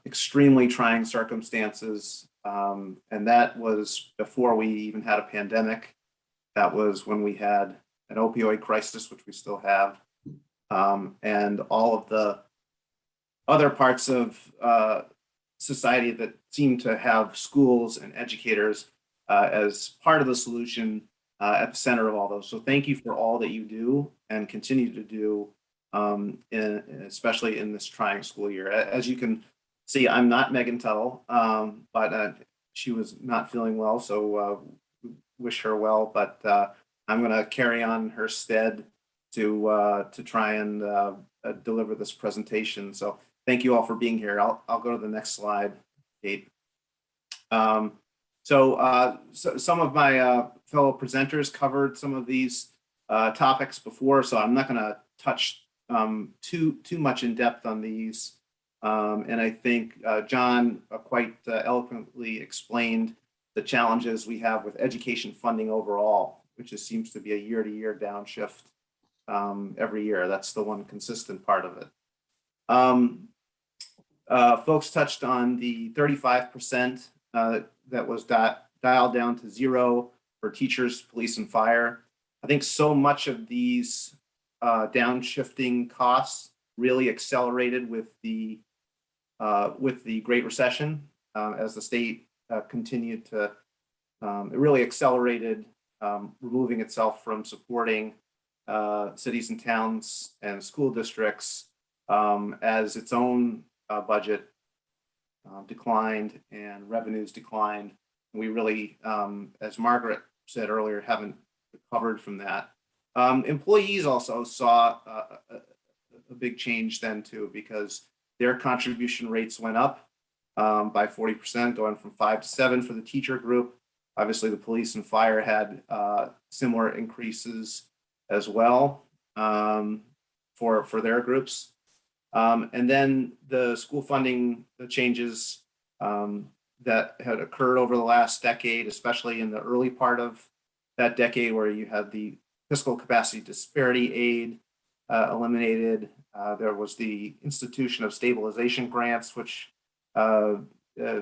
extremely trying circumstances. And that was before we even had a pandemic. That was when we had an opioid crisis, which we still have, and all of the other parts of society that seem to have schools and educators as part of the solution at the center of all those. So thank you for all that you do and continue to do, especially in this trying school year. As you can see, I'm not Megan Tuttle, but she was not feeling well, so wish her well. But I'm going to carry on her stead to try and deliver this presentation. So thank you all for being here. I'll go to the next slide, Kate. So some of my fellow presenters covered some of these topics before, so I'm not going to touch too much in depth on these. And I think John quite eloquently explained the challenges we have with education funding overall, which just seems to be a year-to-year downshift every year. That's the one consistent part of it. Folks touched on the 35% that was dialed down to 0 for teachers, police, and fire. I think so much of these downshifting costs really accelerated with the Great Recession as the state continued to, it really accelerated removing itself from supporting cities and towns and school districts as its own budget declined and revenues declined. We really, as Margaret said earlier, haven't recovered from that. Employees also saw a big change then too, because their contribution rates went up by 40%, going from 5 to 7 for the teacher group. Obviously, the police and fire had similar increases as well. for their groups. And then the school funding, the changes that had occurred over the last decade, especially in the early part of that decade, where you had the fiscal capacity disparity aid eliminated. There was the institution of stabilization grants, which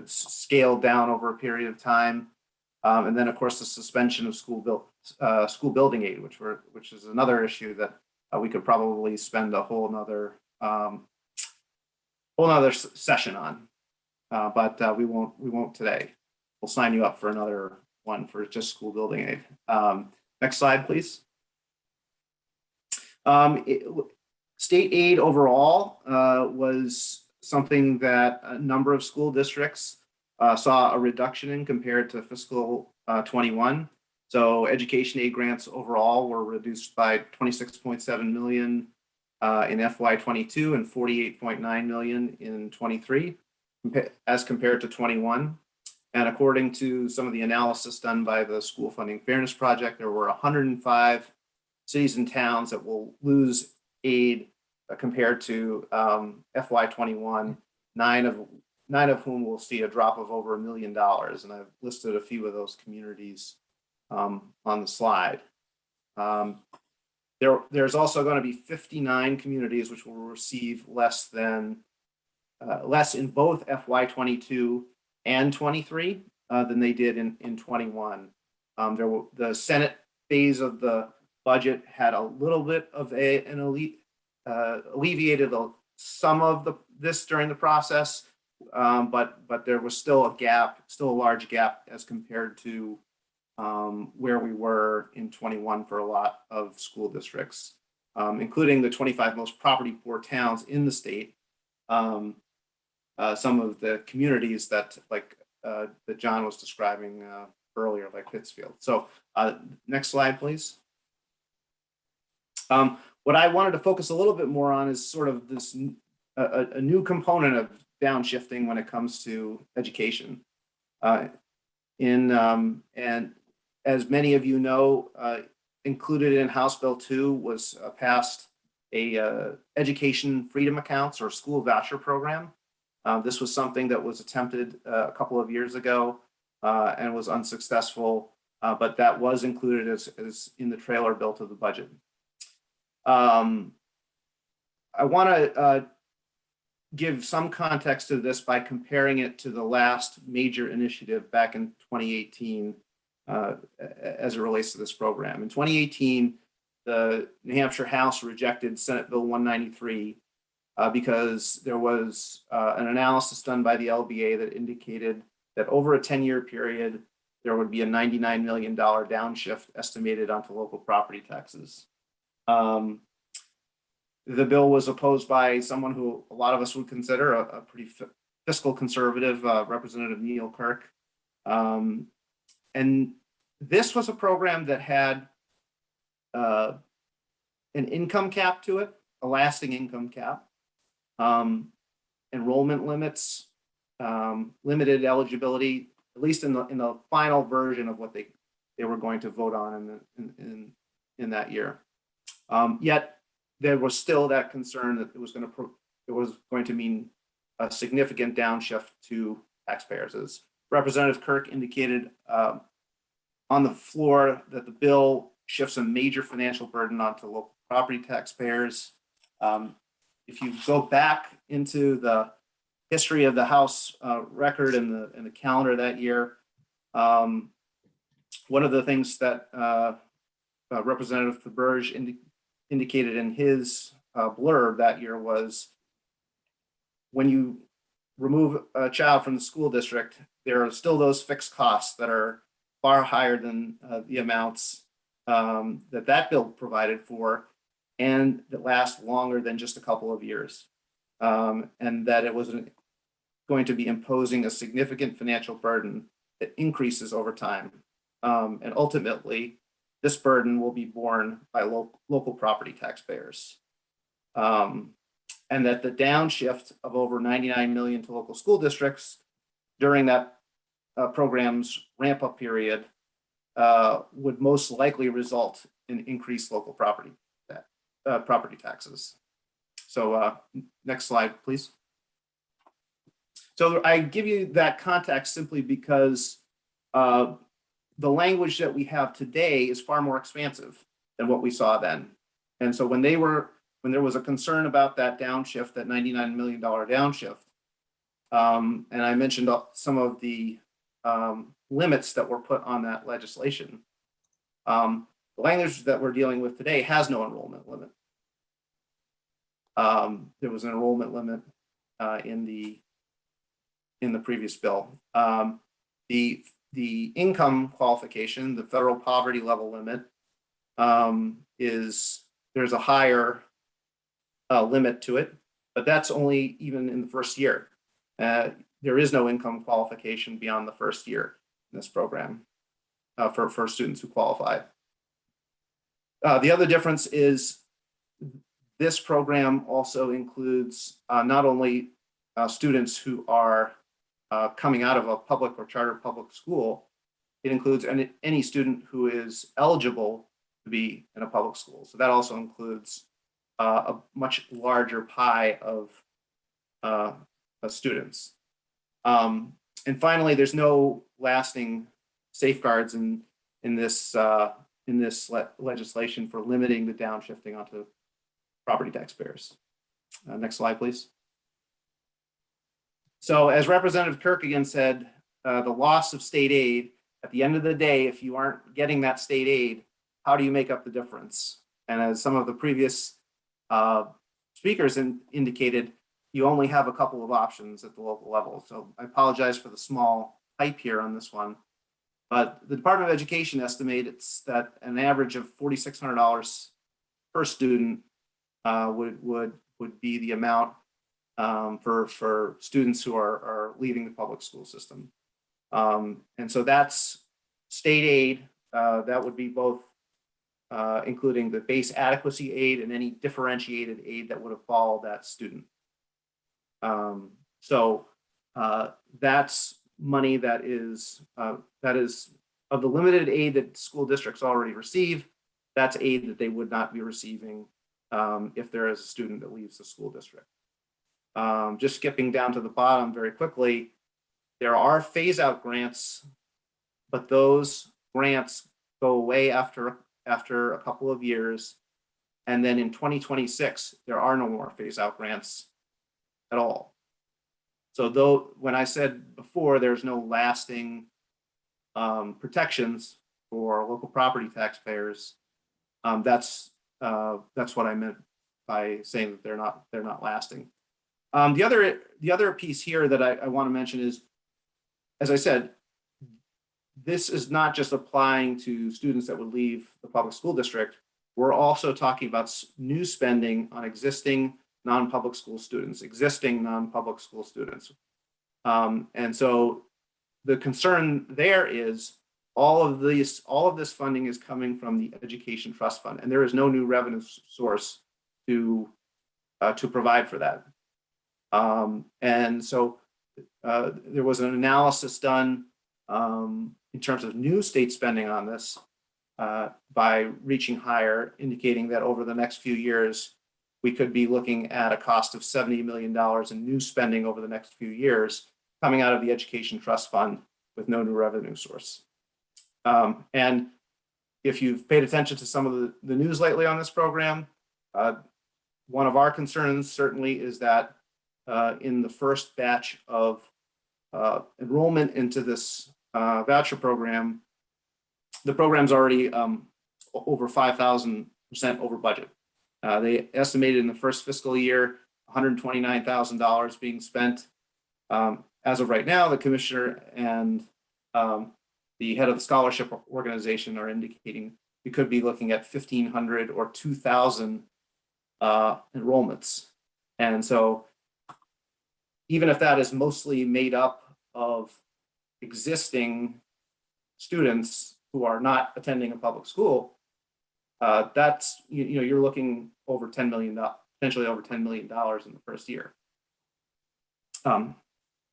scaled down over a period of time. And then, of course, the suspension of school building aid, which is another issue that we could probably spend a whole nother session on. But we won't today. We'll sign you up for another one for just school building aid. Next slide, please. State aid overall was something that a number of school districts saw a reduction in compared to fiscal 21. So education aid grants overall were reduced by 26.7 million in FY22 and 48.9 million in 23 as compared to 21. And according to some of the analysis done by the School Funding Fairness Project, there were 105 cities and towns that will lose aid compared to FY21, nine of whom will see a drop of over $1 million. And I've listed a few of those communities on the slide. There's also going to be 59 communities which will receive less in both FY22 and 23 than they did in 21. The Senate phase of the budget had a little bit of alleviated some of this during the process, but there was still a large gap as compared to where we were in 21 for a lot of school districts, including the 25 most property poor towns in the state. Some of the communities that that John was describing earlier, like Pittsfield. So next slide, please. What I wanted to focus a little bit more on is sort of this a new component of downshifting when it comes to education. And as many of you know, included in House Bill 2 was passed a education freedom accounts or school voucher program. This was something that was attempted a couple of years ago and was unsuccessful, but that was included as in the trailer bill to the budget. I want to give some context to this by comparing it to the last major initiative back in 2018 as it relates to this program. In 2018, the New Hampshire House rejected Senate Bill 193 because there was an analysis done by the LBA that indicated that over a 10-year period, there would be a $99 million downshift estimated onto local property taxes. The bill was opposed by someone who a lot of us would consider a pretty fiscal conservative, Representative Neil Kirk. And this was a program that had an income cap to it, a lasting income cap, enrollment limits, limited eligibility, at least in the final version of what they were going to vote on in that year. Yet there was still that concern that it was going to mean a significant downshift to taxpayers. As Representative Kirk indicated on the floor, that the bill shifts a major financial burden onto local property taxpayers. If you go back into the history of the House record and the calendar that year, one of the things that Representative Theberge indicated in his blurb that year was, when you remove a child from the school district, there are still those fixed costs that are far higher than the amounts that bill provided for, and that last longer than just a couple of years, and that it was going to be imposing a significant financial burden that increases over time, and ultimately this burden will be borne by local property taxpayers, and that the downshift of over 99 million to local school districts during that program's ramp-up period would most likely result in increased local property taxes. So next slide, please. So I give you that context simply because the language that we have today is far more expansive than what we saw then. And so when there was a concern about that downshift, that $99 million downshift, and I mentioned some of the limits that were put on that legislation. The language that we're dealing with today has no enrollment limit. There was an enrollment limit in the previous bill. The income qualification, the federal poverty level limit, there's a higher limit to it, but that's only even in the first year. There is no income qualification beyond the first year in this program for students who qualify. The other difference is this program also includes not only students who are coming out of a public or charter public school, it includes any student who is eligible to be in a public school. So that also includes a much larger pie of students. And finally, there's no lasting safeguards in this legislation for limiting the downshifting onto property taxpayers. Next slide, please. So as Representative Kirk again said, the loss of state aid, at the end of the day, if you aren't getting that state aid, how do you make up the difference? And as some of the previous speakers indicated, you only have a couple of options at the local level. So I apologize for the small type here on this one, but the Department of Education estimates that an average of $4,600 per student would be the amount for students who are leaving the public school system. And so that's state aid. That would be both including the base adequacy aid and any differentiated aid that would have followed that student. So that's money that is of the limited aid that school districts already receive. That's aid that they would not be receiving if there is a student that leaves the school district. Just skipping down to the bottom very quickly, there are phase out grants, but those grants go away after a couple of years. And then in 2026, there are no more phase out grants at all. So though, when I said before, there's no lasting protections for local property taxpayers, that's what I meant by saying that they're not lasting. The other piece here that I want to mention is, as I said, this is not just applying to students that would leave the public school district. We're also talking about new spending on existing non-public school students. And so the concern there is all of this funding is coming from the Education Trust Fund, and there is no new revenue source to provide for that. And so there was an analysis done in terms of new state spending on this by Reaching Higher, indicating that over the next few years, we could be looking at a cost of $70 million in new spending over the next few years coming out of the Education Trust Fund with no new revenue source. And if you've paid attention to some of the news lately on this program, one of our concerns certainly is that in the first batch of enrollment into this voucher program, the program's already over 5,000% over budget. They estimated in the first fiscal year $129,000 being spent. As of right now, the commissioner and the head of the scholarship organization are indicating we could be looking at 1,500 or 2,000 enrollments. And so even if that is mostly made up of existing students who are not attending a public school, that's, you're looking over $10 million, potentially over $10 million in the first year.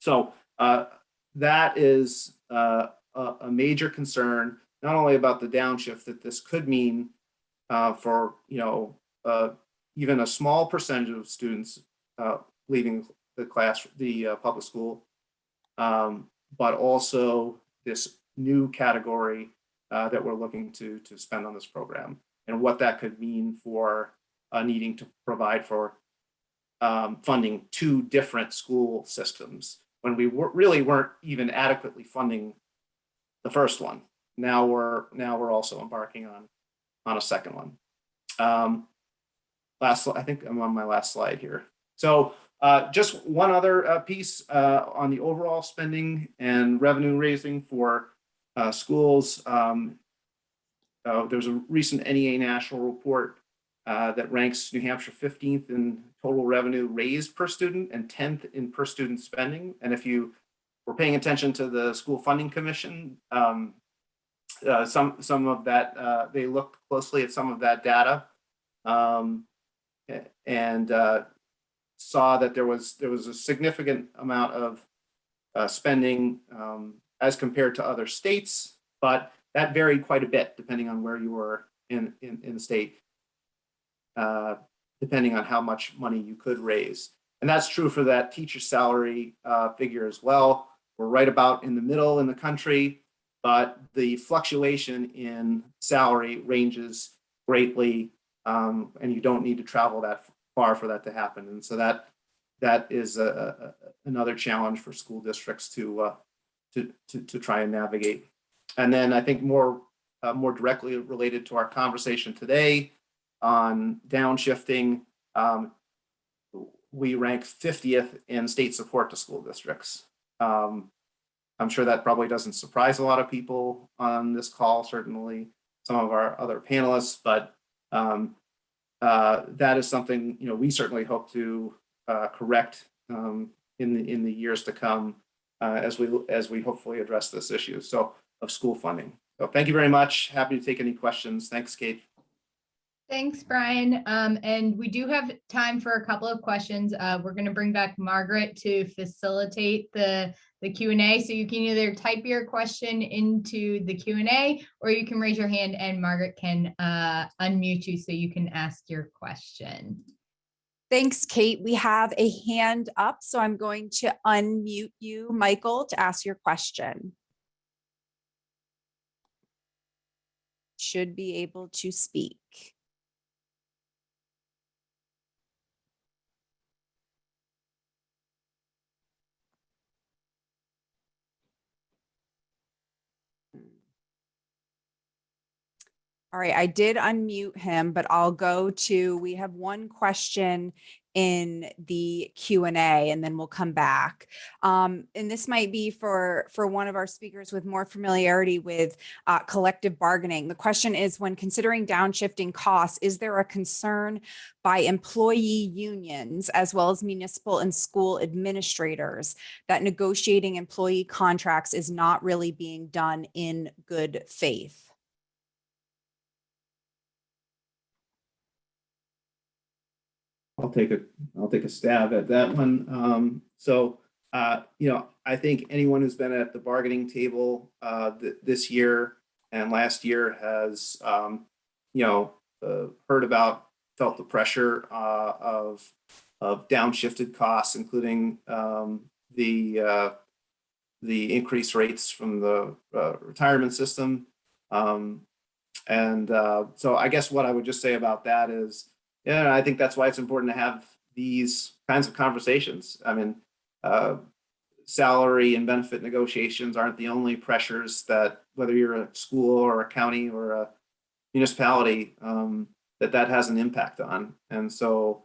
So that is a major concern, not only about the downshift that this could mean for even a small percentage of students leaving the public school, but also this new category that we're looking to spend on this program, and what that could mean for needing to provide for funding 2 different school systems when we really weren't even adequately funding the first one. Now we're also embarking on a second one. I think I'm on my last slide here. So just one other piece on the overall spending and revenue raising for schools. There's a recent NEA national report that ranks New Hampshire 15th in total revenue raised per student and 10th in per student spending. And if you were paying attention to the School Funding Commission, some of that, they looked closely at some of that data and saw that there was a significant amount of spending as compared to other states, but that varied quite a bit depending on where you were in the state, depending on how much money you could raise. And that's true for that teacher salary figure as well. We're right about in the middle in the country, but the fluctuation in salary ranges greatly, and you don't need to travel that far for that to happen. And so that is another challenge for school districts to try and navigate. And then I think more directly related to our conversation today on downshifting, we rank 50th in state support to school districts. I'm sure that probably doesn't surprise a lot of people on this call, certainly some of our other panelists, but that is something we certainly hope to correct in the years to come as we hopefully address this issue of school funding. So thank you very much. Happy to take any questions. Thanks, Kate. Thanks, Brian. And we do have time for a couple of questions. We're going to bring back Margaret to facilitate the Q&A. So you can either type your question into the Q&A or you can raise your hand and Margaret can unmute you so you can ask your question. Thanks, Kate. We have a hand up, so I'm going to unmute you, Michael, to ask your question. Should be able to speak. All right, I did unmute him, but I'll go to, we have one question in the Q&A and then we'll come back. And this might be for one of our speakers with more familiarity with collective bargaining. The question is, when considering downshifting costs, is there a concern by employee unions as well as municipal and school administrators that negotiating employee contracts is not really being done in good faith? I'll take a stab at that one. I think anyone who's been at the bargaining table this year and last year has, felt the pressure of downshifted costs, including the increased rates from the retirement system. So I guess what I would just say about that is, yeah, I think that's why it's important to have these kinds of conversations. I mean, salary and benefit negotiations aren't the only pressures that, whether you're a school or a county or a municipality, that has an impact on. And so,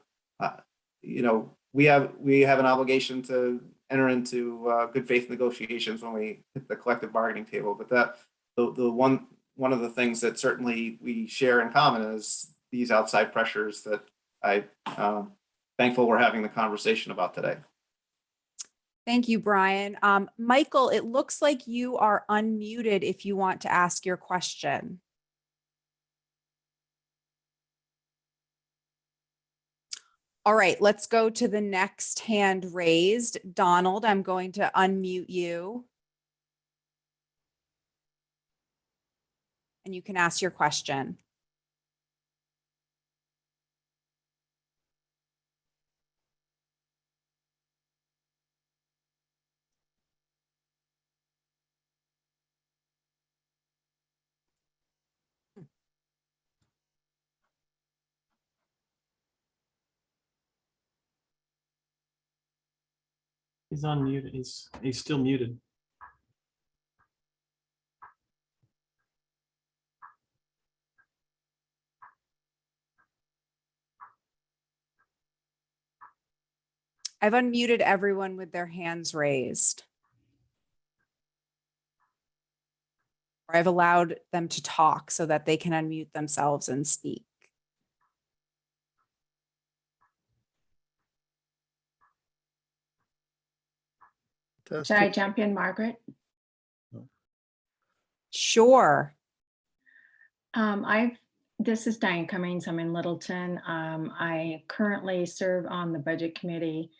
we have an obligation to enter into good faith negotiations when we hit the collective bargaining table. But that the one of the things that certainly we share in common is these outside pressures that I'm thankful we're having the conversation about today. Thank you, Brian. Michael, it looks like you are unmuted if you want to ask your question. All right, let's go to the next hand raised. Donald, I'm going to unmute you. And you can ask your question. He's unmuted. He's still muted. I've unmuted everyone with their hands raised. Or I've allowed them to talk so that they can unmute themselves and speak. Should I jump in, Margaret? Sure. This is Diane Cummings. I'm in Littleton. I currently serve on the budget committee,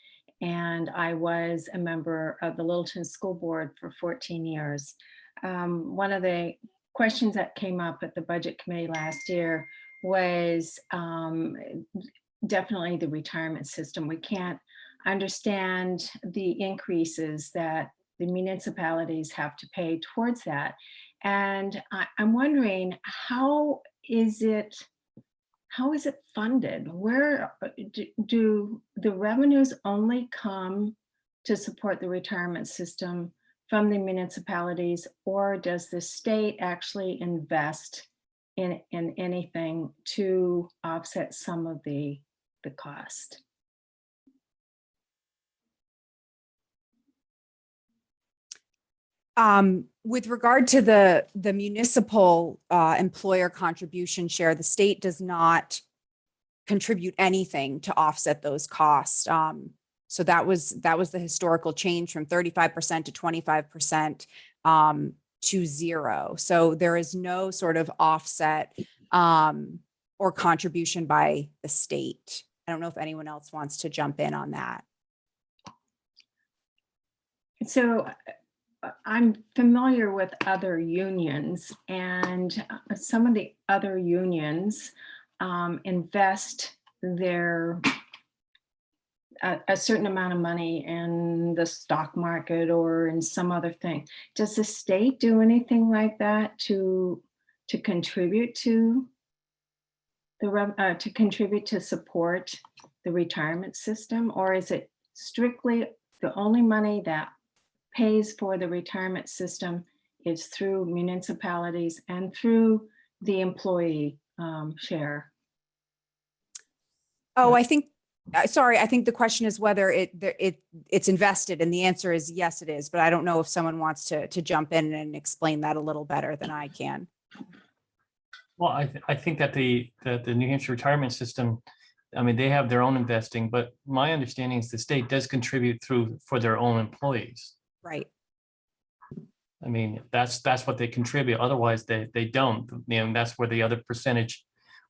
and I was a member of the Littleton School Board for 14 years. One of the questions that came up at the budget committee last year was definitely the retirement system. We can't understand the increases that the municipalities have to pay towards that. And I'm wondering, how is it funded? Where do the revenues only come to support the retirement system from the municipalities, or does the state actually invest in anything to offset some of the cost? With regard to the municipal employer contribution share, the state does not contribute anything to offset those costs. So that was the historical change from 35% to 25% to zero. So there is no sort of offset or contribution by the state. I don't know if anyone else wants to jump in on that. So I'm familiar with other unions, and some of the other unions invest a certain amount of money in the stock market or in some other thing. Does the state do anything like that to contribute to to support the retirement system, or is it strictly the only money that pays for the retirement system is through municipalities and through the employee share? Oh, I think the question is whether it's invested, and the answer is yes, it is. But I don't know if someone wants to jump in and explain that a little better than I can. Well, I think that the New Hampshire retirement system, I mean, they have their own investing, but my understanding is the state does contribute for their own employees. Right. I mean, that's what they contribute. Otherwise, they don't. You know, that's where the other percentage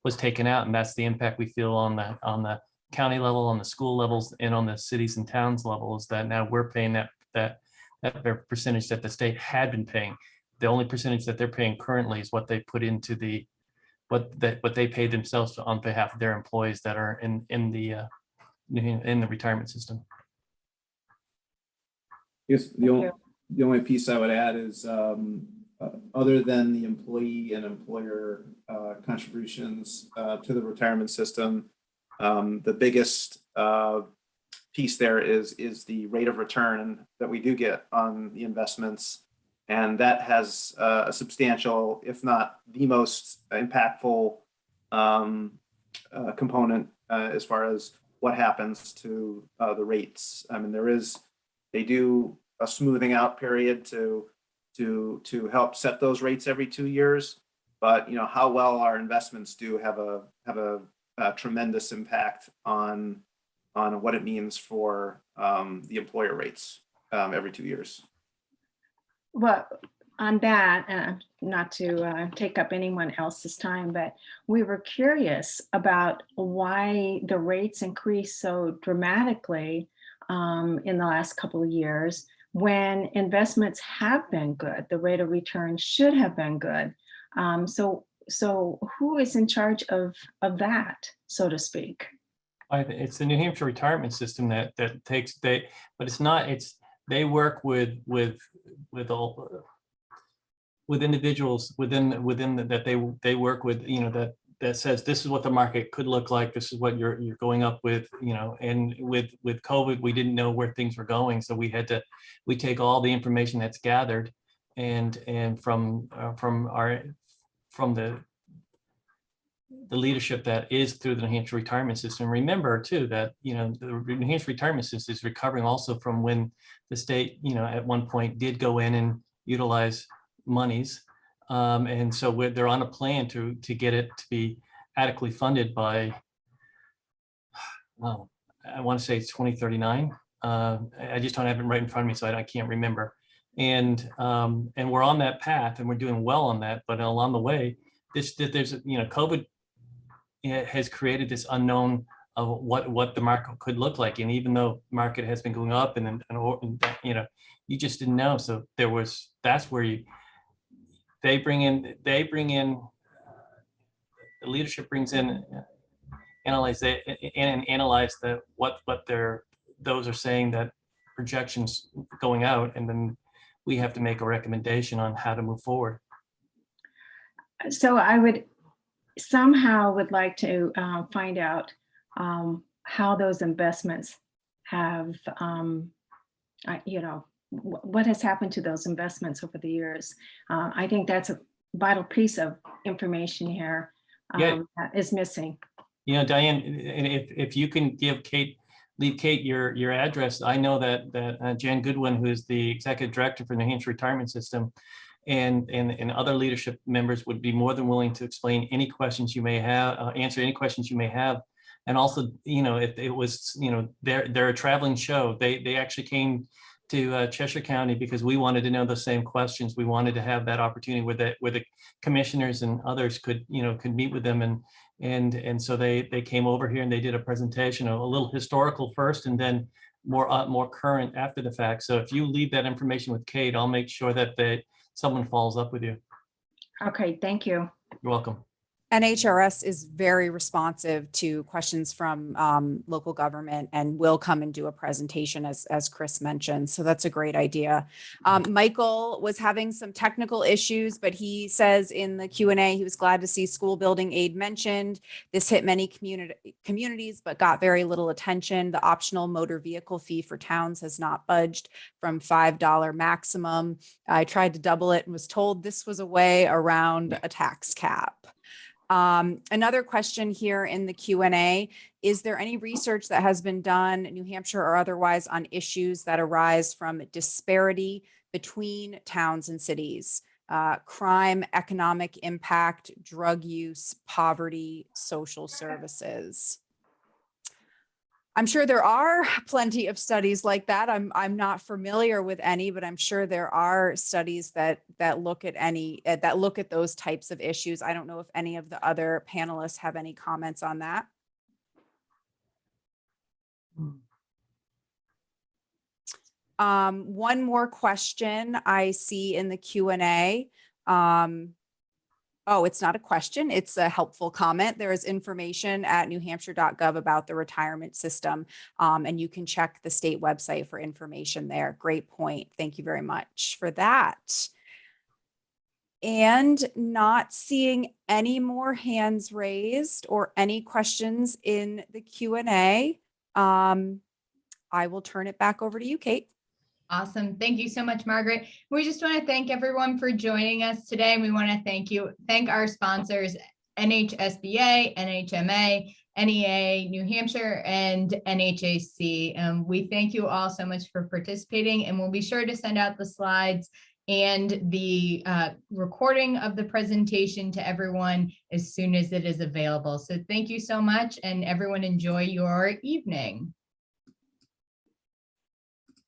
was taken out, and that's the impact we feel on the county level, on the school levels, and on the cities and towns level. Is that now we're paying that percentage that the state had been paying. The only percentage that they're paying currently is what they put into what they pay themselves on behalf of their employees that are in the retirement system. Yes, the only piece I would add is other than the employee and employer contributions to the retirement system, the biggest piece there is the rate of return that we do get on the investments. And that has a substantial, if not the most impactful component as far as what happens to the rates. I mean, they do a smoothing out period to help set those rates every 2 years. But how well our investments do have a tremendous impact on what it means for the employer rates every 2 years. Well, on that, not to take up anyone else's time, but we were curious about why the rates increased so dramatically in the last couple of years when investments have been good. The rate of return should have been good. So who is in charge of that, so to speak? It's the New Hampshire retirement system that takes but it's not. They work with individuals within that they work with, that that says this is what the market could look like. This is what you're going up with, and with COVID, we didn't know where things were going. So we take all the information that's gathered and from the leadership that is through the New Hampshire retirement system. Remember too, that, the New Hampshire retirement system is recovering also from when the state, at one point did go in and utilize monies. And so they're on a plan to get it to be adequately funded by, I want to say it's 2039. I just don't have it right in front of me, so I can't remember. And we're on that path, and we're doing well on that. But along the way, there's COVID has created this unknown of what the market could look like. And even though market has been going up, and you just didn't know. So that's where they bring in the leadership brings in, analyze what those are saying, that projections going out, and then we have to make a recommendation on how to move forward. So I would like to find out how those investments have, what has happened to those investments over the years. I think that's a vital piece of information here that is missing. Diane, and if you can leave Kate your address. I know that Jan Goodwin, who is the executive director for New Hampshire Retirement System, and other leadership members would be more than willing to explain any questions you may have, answer any questions you may have. And also, if it was, they're a traveling show. They actually came to Cheshire County because we wanted to know the same questions. We wanted to have that opportunity where the commissioners and others could meet with them, and so they came over here and they did a presentation, a little historical first, and then more current after the fact. So if you leave that information with Kate, I'll make sure that someone follows up with you. Okay, thank you. You're welcome. NHRS is very responsive to questions from local government and will come and do a presentation, as Chris mentioned. So that's a great idea. Michael was having some technical issues, but he says in the Q&A he was glad to see school building aid mentioned. This hit many communities, but got very little attention. The optional motor vehicle fee for towns has not budged from $5 maximum. I tried to double it and was told this was a way around a tax cap. Another question here in the Q&A, is there any research that has been done, New Hampshire or otherwise, on issues that arise from disparity between towns and cities? Crime, economic impact, drug use, poverty, social services. I'm sure there are plenty of studies like that. I'm not familiar with any, but I'm sure there are studies that look at those types of issues. I don't know if any of the other panelists have any comments on that. One more question I see in the Q&A. Oh, it's not a question. It's a helpful comment. There is information at newhampshire.gov about the retirement system, and you can check the state website for information there. Great point. Thank you very much for that. And not seeing any more hands raised or any questions in the Q&A, I will turn it back over to you, Kate. Awesome. Thank you so much, Margaret. We just want to thank everyone for joining us today. We want to thank our sponsors, NHSBA, NHMA, NEA, New Hampshire, and NHAC. We thank you all so much for participating, and we'll be sure to send out the slides and the recording of the presentation to everyone as soon as it is available. So thank you so much, and everyone enjoy your evening.